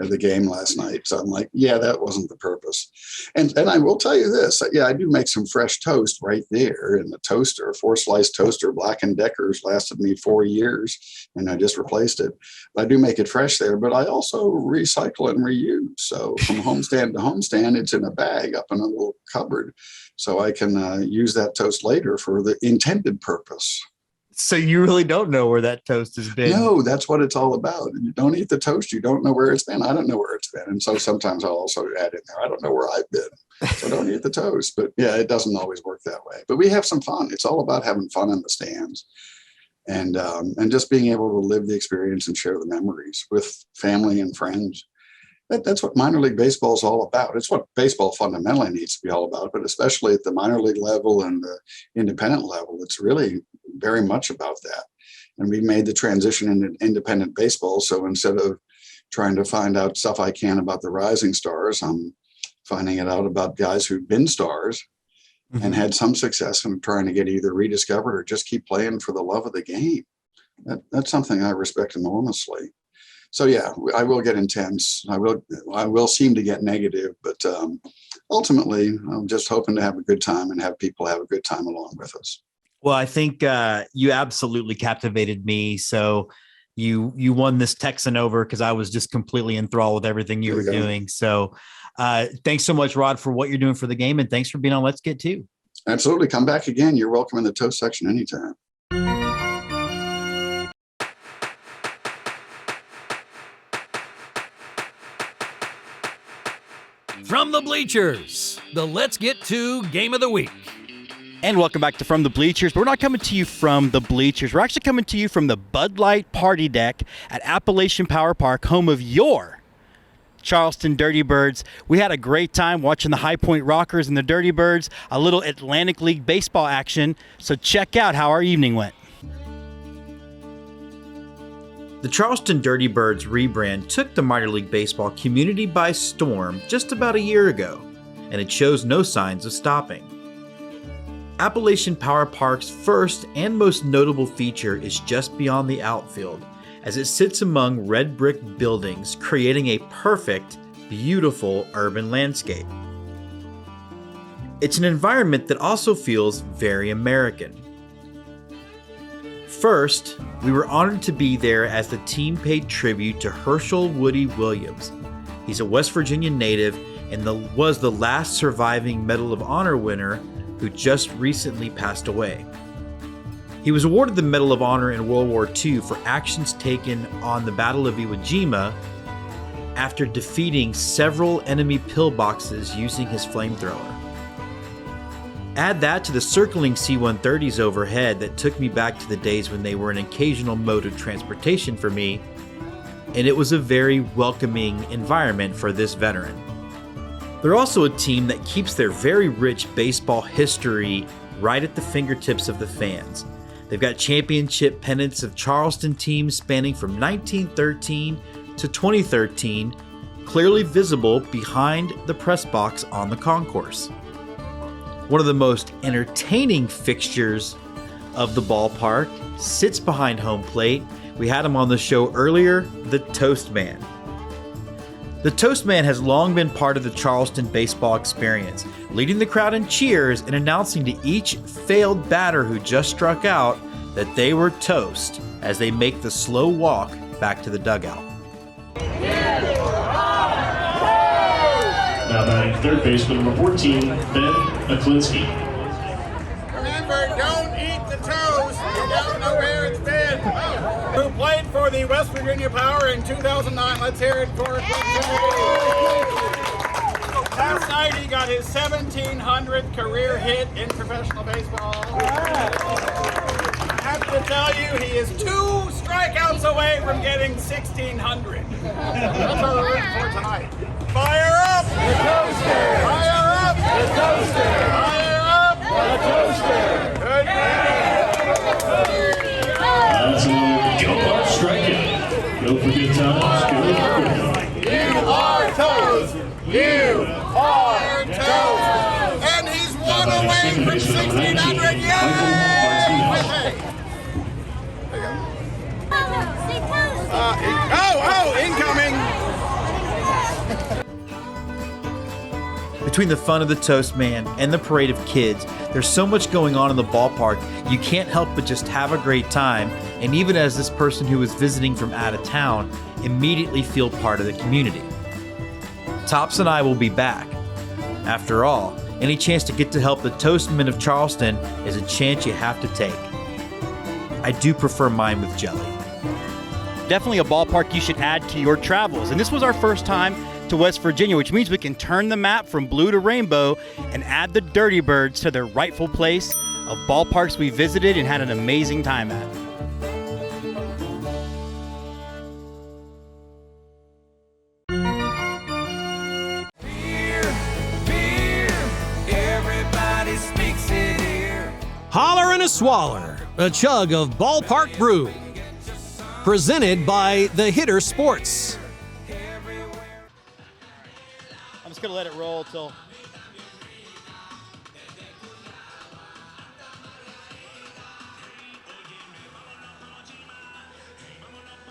at the game last night. So I'm like, yeah, that wasn't the purpose. And I will tell you this. Yeah, I do make some fresh toast right there in the toaster. A 4-slice toaster, Black & Decker's, lasted me 4 years, and I just replaced it. But I do make it fresh there, but I also recycle and reuse. So from homestand to homestand, it's in a bag up in a little cupboard. So I can use that toast later for the intended purpose. So you really don't know where that toast has been? No, that's what it's all about. You don't eat the toast. You don't know where it's been. I don't know where it's been. And so sometimes I'll also add in there, I don't know where I've been. So don't eat the toast. But yeah, it doesn't always work that way. But we have some fun. It's all about having fun in the stands and just being able to live the experience and share the memories with family and friends. That's what minor league baseball is all about. It's what baseball fundamentally needs to be all about, but especially at the minor league level and the independent level, it's really very much about that. And we made the transition into independent baseball. So instead of trying to find out stuff I can about the rising stars, I'm finding it out about guys who've been stars and had some success and trying to get either rediscovered or just keep playing for the love of the game. That's something I respect enormously. So yeah, I will get intense. I will seem to get negative, but ultimately, I'm just hoping to have a good time and have people have a good time along with us. Well, I think you absolutely captivated me. So you won this Texan over because I was just completely enthralled with everything you were doing. So thanks so much, Rod, for what you're doing for the game, and thanks for being on Let's Get To. Absolutely, come back again. You're welcome in the toast section anytime. From the bleachers, the Let's Get To Game of the Week. And welcome back to From the Bleachers. But we're not coming to you from the bleachers. We're actually coming to you from the Bud Light Party Deck at Appalachian Power Park, home of your Charleston Dirty Birds. We had a great time watching the High Point Rockers and the Dirty Birds, a little Atlantic League baseball action. So check out how our evening went. The Charleston Dirty Birds rebrand took the minor league baseball community by storm just about a year ago, and it shows no signs of stopping. Appalachian Power Park's first and most notable feature is just beyond the outfield, as it sits among red brick buildings, creating a perfect, beautiful urban landscape. It's an environment that also feels very American. First, we were honored to be there as the team paid tribute to Herschel Woody Williams. He's a West Virginia native and was the last surviving Medal of Honor winner who just recently passed away. He was awarded the Medal of Honor in World War II for actions taken on the Battle of Iwo Jima after defeating several enemy pillboxes using his flamethrower. Add that to the circling C-130s overhead that took me back to the days when they were an occasional mode of transportation for me, and it was a very welcoming environment for this veteran. They're also a team that keeps their very rich baseball history right at the fingertips of the fans. They've got championship pennants of Charleston teams spanning from 1913 to 2013, clearly visible behind the press box on the concourse. One of the most entertaining fixtures of the ballpark sits behind home plate We had him on the show earlier, the Toast Man. The Toast Man has long been part of the Charleston baseball experience, leading the crowd in cheers and announcing to each failed batter who just struck out that they were toast as they make the slow walk back to the dugout. Now batting third baseman, number 14, Ben Aklinski. Remember, don't eat the toast. You don't know where it's been. Who played for the West Virginia Power in 2009. Let's hear it for it. Last night he got his 1700th career hit in professional baseball. I have to tell you, he is 2 strikeouts away from getting 1600. That's what we're rooting for tonight. Fire up! The Toaster! Fire up! The Toaster! Fire up! The Toaster! Good That's another Ballpark strikeout. Go for good times. Go for good. You are toast! You are toast! And he's one away from 1600! Yay! Incoming! Between the fun of the Toast Man and the parade of kids, there's so much going on in the ballpark, you can't help but just have a great time, and even as this person who is visiting from out of town, immediately feel part of the community. Tops and I will be back. After all, any chance to get to help the Toastmen of Charleston is a chance you have to take. I do prefer mine with jelly. Definitely a ballpark you should add to your travels. And this was our first time to West Virginia, which means we can turn the map from blue to rainbow and add the Dirty Birds to their rightful place of ballparks we visited and had an amazing time at. Holler and a Swaller, a chug of Ballpark Brew. Presented by The Hitter Sports. I'm just going to let it roll till...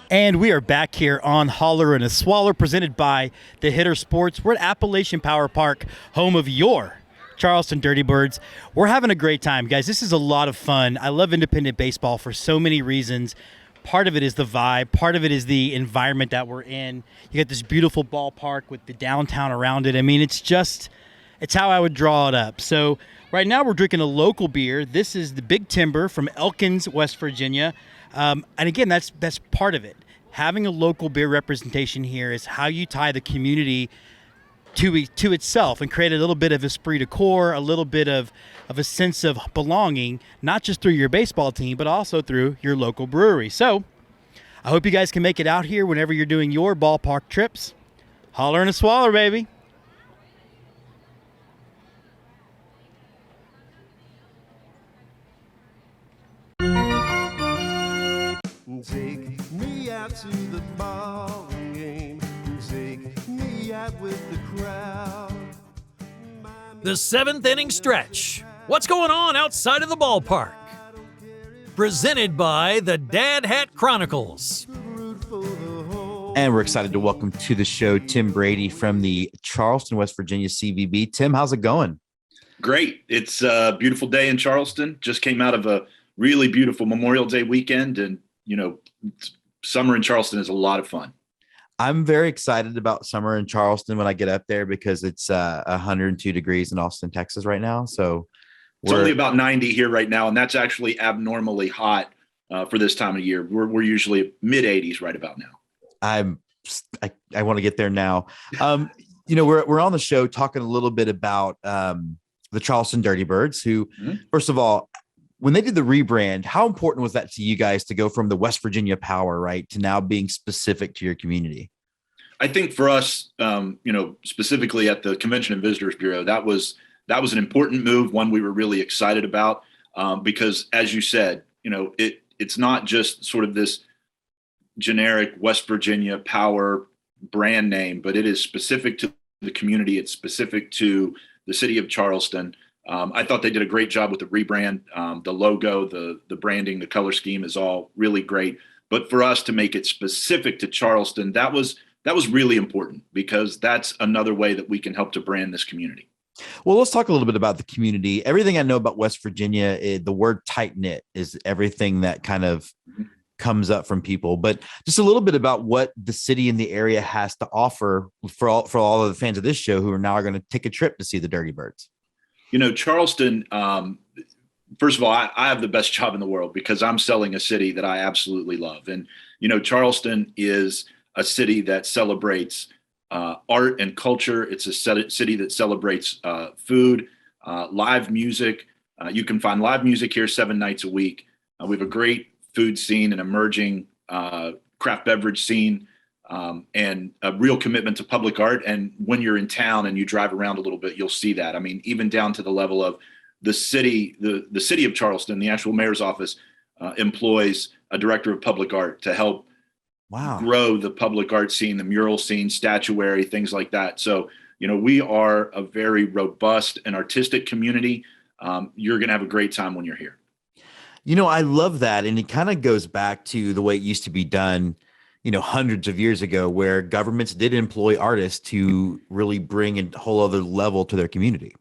And we are back here on Holler and a Swaller, presented by The Hitter Sports. We're at Appalachian Power Park, home of your Charleston Dirty Birds. We're having a great time, guys. This is a lot of fun. I love independent baseball for so many reasons. Part of it is the vibe. Part of it is the environment that we're in. You got this beautiful ballpark with the downtown around it. I mean, it's how I would draw it up. So right now we're drinking a local beer. This is the Big Timber from Elkins, West Virginia. And again, that's part of it. Having a local beer representation here is how you tie the community to itself and create a little bit of esprit de corps, a little bit of a sense of belonging, not just through your baseball team, but also through your local brewery. So I hope you guys can make it out here whenever you're doing your ballpark trips. Holler and a Swaller, baby. Take me out to the ball game. Take me out with the crowd. The 7th inning stretch. What's going on outside of the ballpark? Presented by the Dad Hat Chronicles. And we're excited to welcome to the show Tim Brady from the Charleston, West Virginia CVB. Tim, how's it going? Great. It's a beautiful day in Charleston. Just came out of a really beautiful Memorial Day weekend. And, you know, summer in Charleston is a lot of fun. I'm very excited about summer in Charleston when I get up there because it's 102 degrees in Austin, Texas right now. So it's only about 90 here right now, and that's actually abnormally hot for this time of year. We're usually mid 80s right about now. I want to get there now. You know, we're on the show talking a little bit about the Charleston Dirty Birds, who, first of all, when they did the rebrand, how important was that to you guys to go from the West Virginia Power, right, to now being specific to your community? I think for us, you know, specifically at the Convention and Visitors Bureau, that was an important move, one we were really excited about, because, as you said, you know, it's not just sort of this generic West Virginia Power brand name, but it is specific to the community. It's specific to the city of Charleston. I thought they did a great job with the rebrand. The logo, the branding, the color scheme is all really great. But for us to make it specific to Charleston, that was really important, because that's another way that we can help to brand this community. Well, let's talk a little bit about the community. Everything I know about West Virginia, the word tight knit is everything that kind of comes up from people, but just a little bit about what the city and the area has to offer for all of the fans of this show who are now going to take a trip to see the Dirty Birds. Charleston, first of all, I have the best job in the world because I'm selling a city that I absolutely love. And, Charleston is a city that celebrates art and culture. It's a city that celebrates food, live music. You can find live music here 7 nights a week. We have a great food scene, an emerging craft beverage scene, and a real commitment to public art. And when you're in town and you drive around a little bit, you'll see that. I mean, even down to the level of the city, the city of Charleston, the actual mayor's office employs a director of public art to help grow the public art scene, the mural scene, statuary, things like that. So, we are a very robust and artistic community. You're going to have a great time when you're here. I love that. And it kind of goes back to the way it used to be done, hundreds of years ago, where governments did employ artists to really bring a whole other level to their community.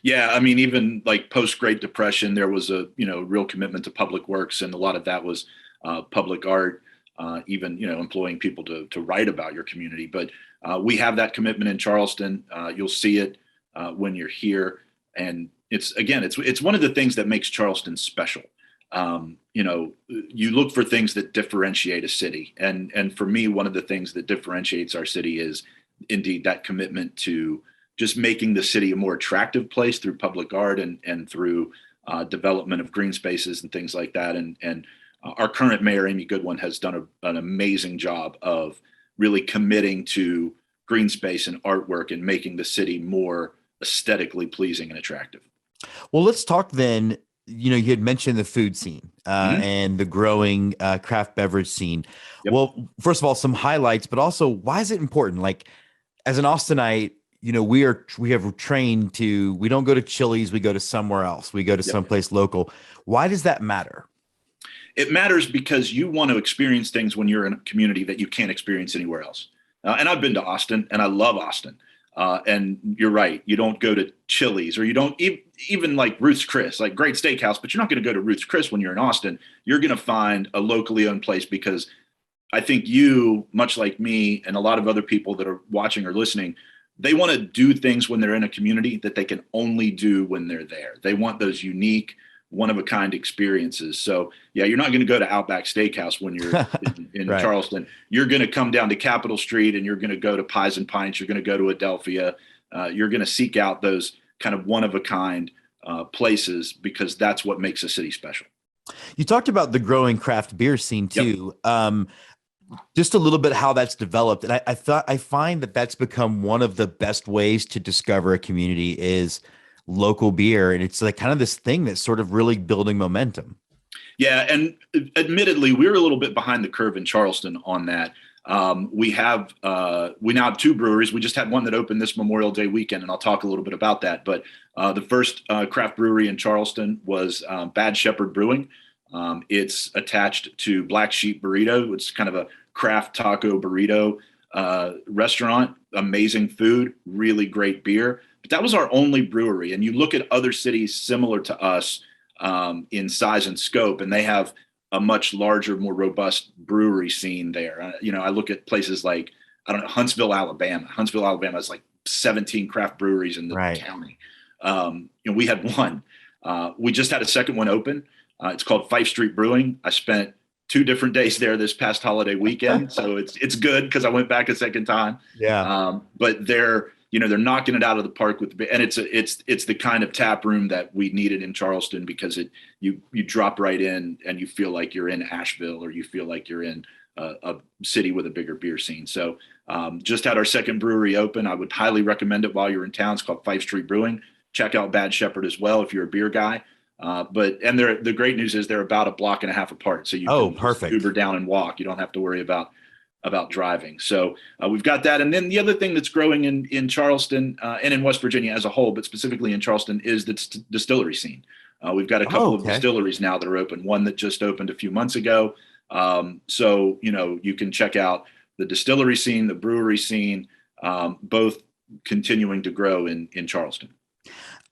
Yeah. I mean, even like post Great Depression, there was a, real commitment to public works. And a lot of that was public art. Even, employing people to write about your community. But we have that commitment in Charleston. You'll see it when you're here. And it's one of the things that makes Charleston special. You look for things that differentiate a city. And for me, one of the things that differentiates our city is indeed that commitment to just making the city a more attractive place through public art and through development of green spaces and things like that. And our current mayor, Amy Goodwin, has done an amazing job of really committing to green space and artwork and making the city more aesthetically pleasing and attractive. Well, let's talk then. You had mentioned the food scene and the growing craft beverage scene. Yep. Well, first of all, some highlights, but also why is it important? Like, as an Austinite, we have trained to, we don't go to Chili's, we go to somewhere else. We go to someplace local. Why does that matter? It matters because you want to experience things when you're in a community that you can't experience anywhere else. And I've been to Austin and I love Austin. And you're right. You don't go to Chili's, or you don't even like Ruth's Chris, like great steakhouse, but you're not going to go to Ruth's Chris when you're in Austin. You're going to find a locally owned place, because I think you, much like me and a lot of other people that are watching or listening, they want to do things when they're in a community that they can only do when they're there. They want those unique, one-of-a-kind experiences. So, yeah, you're not going to go to Outback Steakhouse when you're in right. Charleston. You're going to come down to Capitol Street, and you're going to go to Pies and Pints. You're going to go to Adelphia. You're going to seek out those kind of one-of-a-kind places, because that's what makes a city special. You talked about the growing craft beer scene too. Yep. Just a little bit how that's developed. And I find that that's become one of the best ways to discover a community is local beer. And it's like kind of this thing that's sort of really building momentum. Yeah. And admittedly, we're a little bit behind the curve in Charleston on that. We now have two breweries. We just had one that opened this Memorial Day weekend, and I'll talk a little bit about that. But the first craft brewery in Charleston was Bad Shepherd Brewing. It's attached to Black Sheep Burrito. It's kind of a craft taco burrito restaurant. Amazing food, really great beer. But that was our only brewery. And you look at other cities similar to us in size and scope, and they have a much larger, more robust brewery scene there. I look at places like, Huntsville, Alabama. Huntsville, Alabama is like 17 craft breweries in the county. We had one. We just had a second one open. It's called Fife Street Brewing. I spent 2 different days there this past holiday weekend. So it's good because I went back a second time. Yeah. But they're knocking it out of the park and it's the kind of tap room that we needed in Charleston, because you drop right in and you feel like you're in Asheville, or you feel like you're in a city with a bigger beer scene. So just had our second brewery open. I would highly recommend it while you're in town. It's called Fife Street Brewing. Check out Bad Shepherd as well if you're a beer guy. The great news is they're about a block and a half apart. So you can perfect. Uber down and walk. You don't have to worry about driving. So we've got that. And then the other thing that's growing in Charleston and in West Virginia as a whole, but specifically in Charleston, is the distillery scene. We've got a couple of distilleries now that are open. One that just opened a few months ago So, you can check out the distillery scene, the brewery scene, both continuing to grow in Charleston.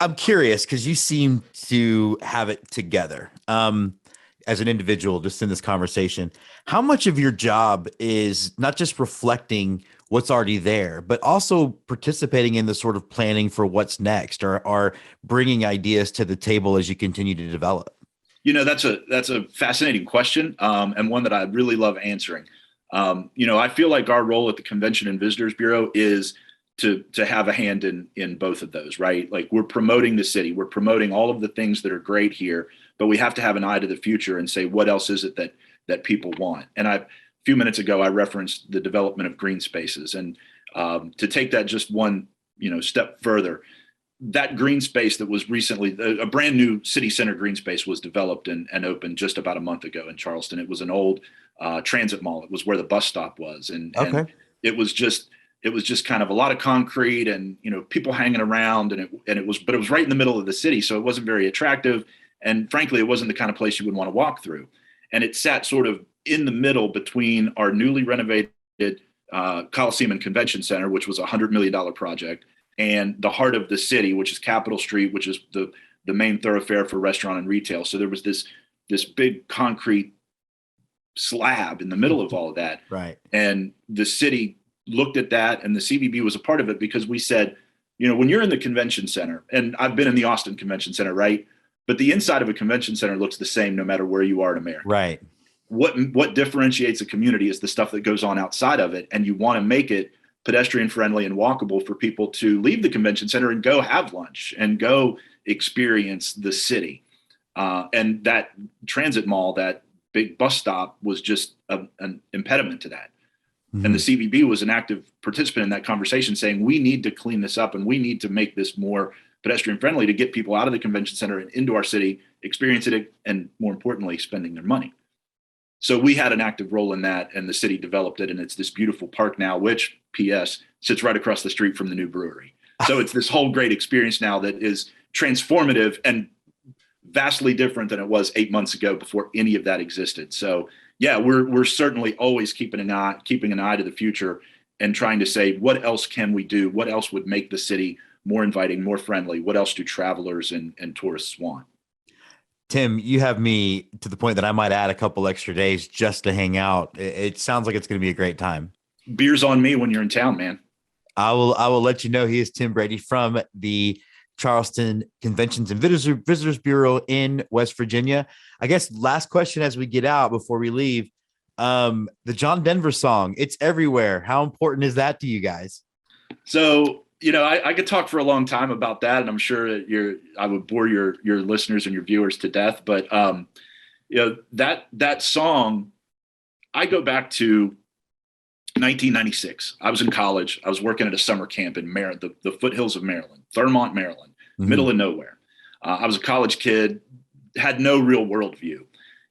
I'm curious because you seem to have it together as an individual just in this conversation. How much of your job is not just reflecting what's already there, but also participating in the sort of planning for what's next, or bringing ideas to the table as you continue to develop? That's a fascinating question, and one that I really love answering. I feel like our role at the Convention and Visitors Bureau is to have a hand in both of those, right? Like, we're promoting the city, we're promoting all of the things that are great here, but we have to have an eye to the future and say, what else is it that people want? And a few minutes ago, I referenced the development of green spaces, and to take that just one, step further, that green space that was recently a brand new city center green space was developed and opened just about a month ago in Charleston. It was an old transit mall. It was where the bus stop was, and it was just kind of a lot of concrete and people hanging around, but it was right in the middle of the city, so it wasn't very attractive, and frankly, it wasn't the kind of place you would want to walk through. And it sat sort of in the middle between our newly renovated Coliseum and Convention Center, which was a $100 million project, and the heart of the city, which is Capitol Street, which is the main thoroughfare for restaurant and retail. So there was this big concrete slab in the middle of all of that. Right. And the city looked at that, and the CVB was a part of it, because we said, when you're in the convention center, and I've been in the Austin Convention Center, right? But the inside of a convention center looks the same no matter where you are in America. Right. What differentiates a community is the stuff that goes on outside of it, and you want to make it pedestrian friendly and walkable for people to leave the convention center and go have lunch and go experience the city. And that transit mall, that big bus stop, was just an impediment to that. Mm-hmm. And the CVB was an active participant in that conversation, saying, we need to clean this up and we need to make this more pedestrian friendly to get people out of the convention center and into our city, experiencing it, and more importantly, spending their money. So we had an active role in that, and the city developed it. And it's this beautiful park now, which, P.S., sits right across the street from the new brewery. So it's this whole great experience now that is transformative and vastly different than it was 8 months ago before any of that existed. So yeah, we're certainly always keeping an eye to the future and trying to say, what else can we do? What else would make the city more inviting, more friendly? What else do travelers and tourists want? Tim, you have me to the point that I might add a couple extra days just to hang out. It sounds like it's going to be a great time. Beer's on me when you're in town, man. I will let you know. He is Tim Brady from the Charleston Conventions and Visitors Bureau in West Virginia. I guess last question as we get out before we leave, the John Denver song, It's Everywhere. How important is that to you guys? So, I could talk for a long time about that, and I'm sure I would bore your listeners and your viewers to death. But that song, I go back to 1996. I was in college. I was working at a summer camp in Maryland, the foothills of Maryland, Thurmont, Maryland, middle of nowhere. I was a college kid, had no real worldview.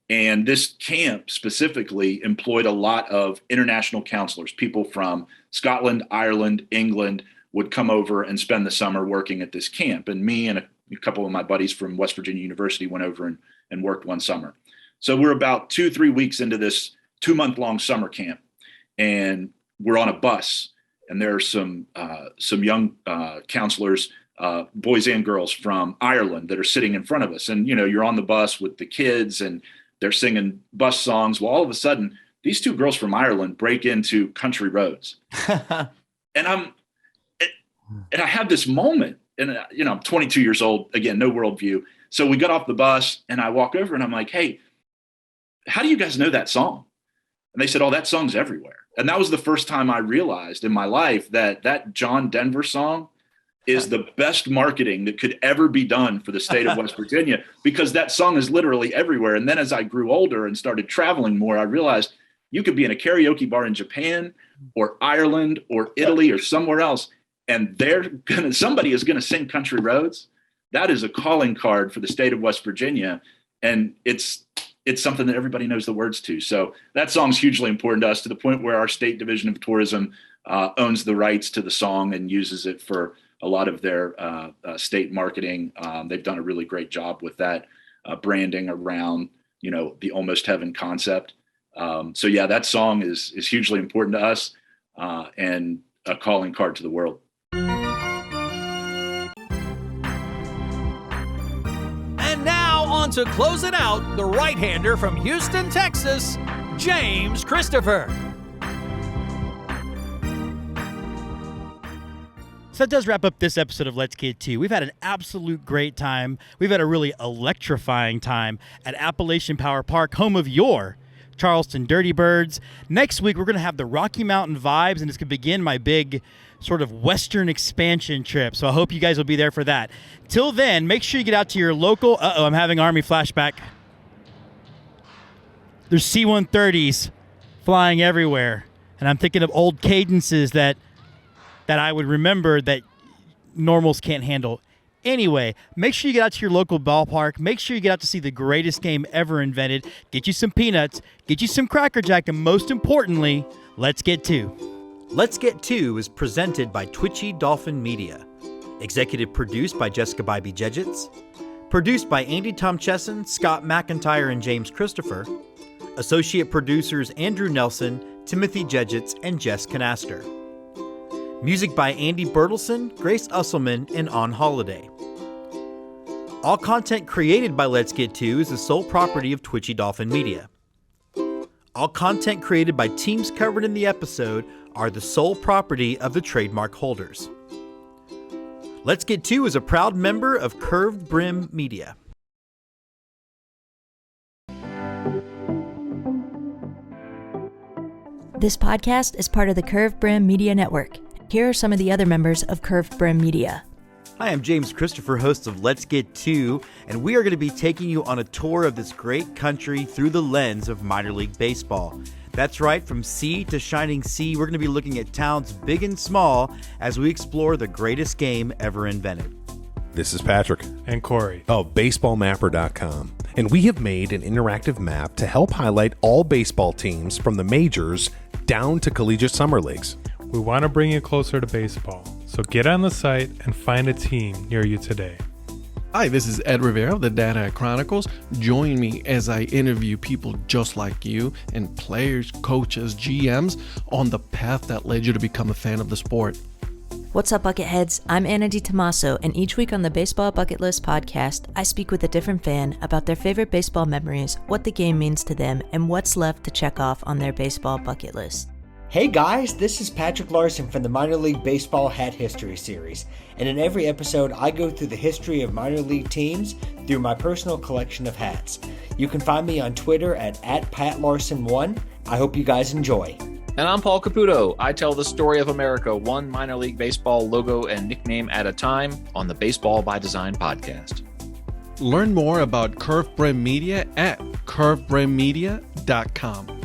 And this camp specifically employed a lot of international counselors. People from Scotland, Ireland, England would come over and spend the summer working at this camp. And me and a couple of my buddies from West Virginia University went over and worked one summer. So we're about 2-3 weeks into this 2-month-long summer camp, and we're on a bus, and there are some young counselors, boys and girls from Ireland, that are sitting in front of us. And, you're on the bus with the kids and they're singing bus songs. Well, all of a sudden, these two girls from Ireland break into Country Roads. And I have this moment, and I'm 22 years old, again, no worldview. So we got off the bus and I walk over and I'm like, hey, how do you guys know that song? And they said, oh, that song's everywhere. And that was the first time I realized in my life that John Denver song is the best marketing that could ever be done for the state of West Virginia, because that song is literally everywhere. And then as I grew older and started traveling more, I realized you could be in a karaoke bar in Japan or Ireland or Italy or somewhere else, and somebody is gonna sing Country Roads. That is a calling card for the state of West Virginia, and it's something that everybody knows the words to. So that song's hugely important to us, to the point where our state division of tourism owns the rights to the song and uses it for a lot of their state marketing. They've done a really great job with that branding around, the Almost Heaven concept. So yeah, that song is hugely important to us and a calling card to the world. And now on to close it out, the right-hander from Houston, Texas, James Christopher. So that does wrap up this episode of Let's Get To. We've had an absolute great time. We've had a really electrifying time at Appalachian Power Park, home of your Charleston Dirty Birds. Next week, we're going to have the Rocky Mountain vibes, and it's going to begin my big sort of Western expansion trip. So I hope you guys will be there for that. Till then, make sure you get out to your local... Uh-oh, I'm having Army flashback. There's C-130s flying everywhere, and I'm thinking of old cadences that I would remember that normals can't handle. Anyway, make sure you get out to your local ballpark. Make sure you get out to see the greatest game ever invented. Get you some peanuts, get you some Cracker Jack, and most importantly, let's get to. Let's Get To is presented by Twitchy Dolphin Media. Executive produced by Jessica Bybee Jedgetts. Produced by Andy Tom Chesson, Scott McIntyre, and James Christopher. Associate producers Andrew Nelson, Timothy Jedgetts, and Jess Canaster. Music by Andy Bertelson, Grace Usselman, and On Holiday. All content created by Let's Get To is the sole property of Twitchy Dolphin Media. All content created by teams covered in the episode are the sole property of the trademark holders. Let's Get To is a proud member of Curved Brim Media. This podcast is part of the Curved Brim Media Network. Here are some of the other members of Curved Brim Media. Hi, I'm James Christopher, host of Let's Get To, and we are going to be taking you on a tour of this great country through the lens of minor league baseball. That's right, from sea to shining sea, we're going to be looking at towns big and small as we explore the greatest game ever invented. This is Patrick and Corey of BaseballMapper.com, and we have made an interactive map to help highlight all baseball teams from the majors down to collegiate summer leagues. We want to bring you closer to baseball, so get on the site and find a team near you today. Hi, this is Ed Rivera of the Data Chronicles. Join me as I interview people just like you and players, coaches, GMs on the path that led you to become a fan of the sport. What's up, Bucketheads? I'm Anna DiTomaso, and each week on the Baseball Bucket List podcast, I speak with a different fan about their favorite baseball memories, what the game means to them, and what's left to check off on their baseball bucket list. Hey guys, this is Patrick Larson from the Minor League Baseball Hat History Series, and in every episode I go through the history of minor league teams through my personal collection of hats. You can find me on Twitter at PatLarson1. I hope you guys enjoy. And I'm Paul Caputo. I tell the story of America one minor league baseball logo and nickname at a time on the Baseball by Design podcast. Learn more about Curved Brim Media at curvedbrimmedia.com.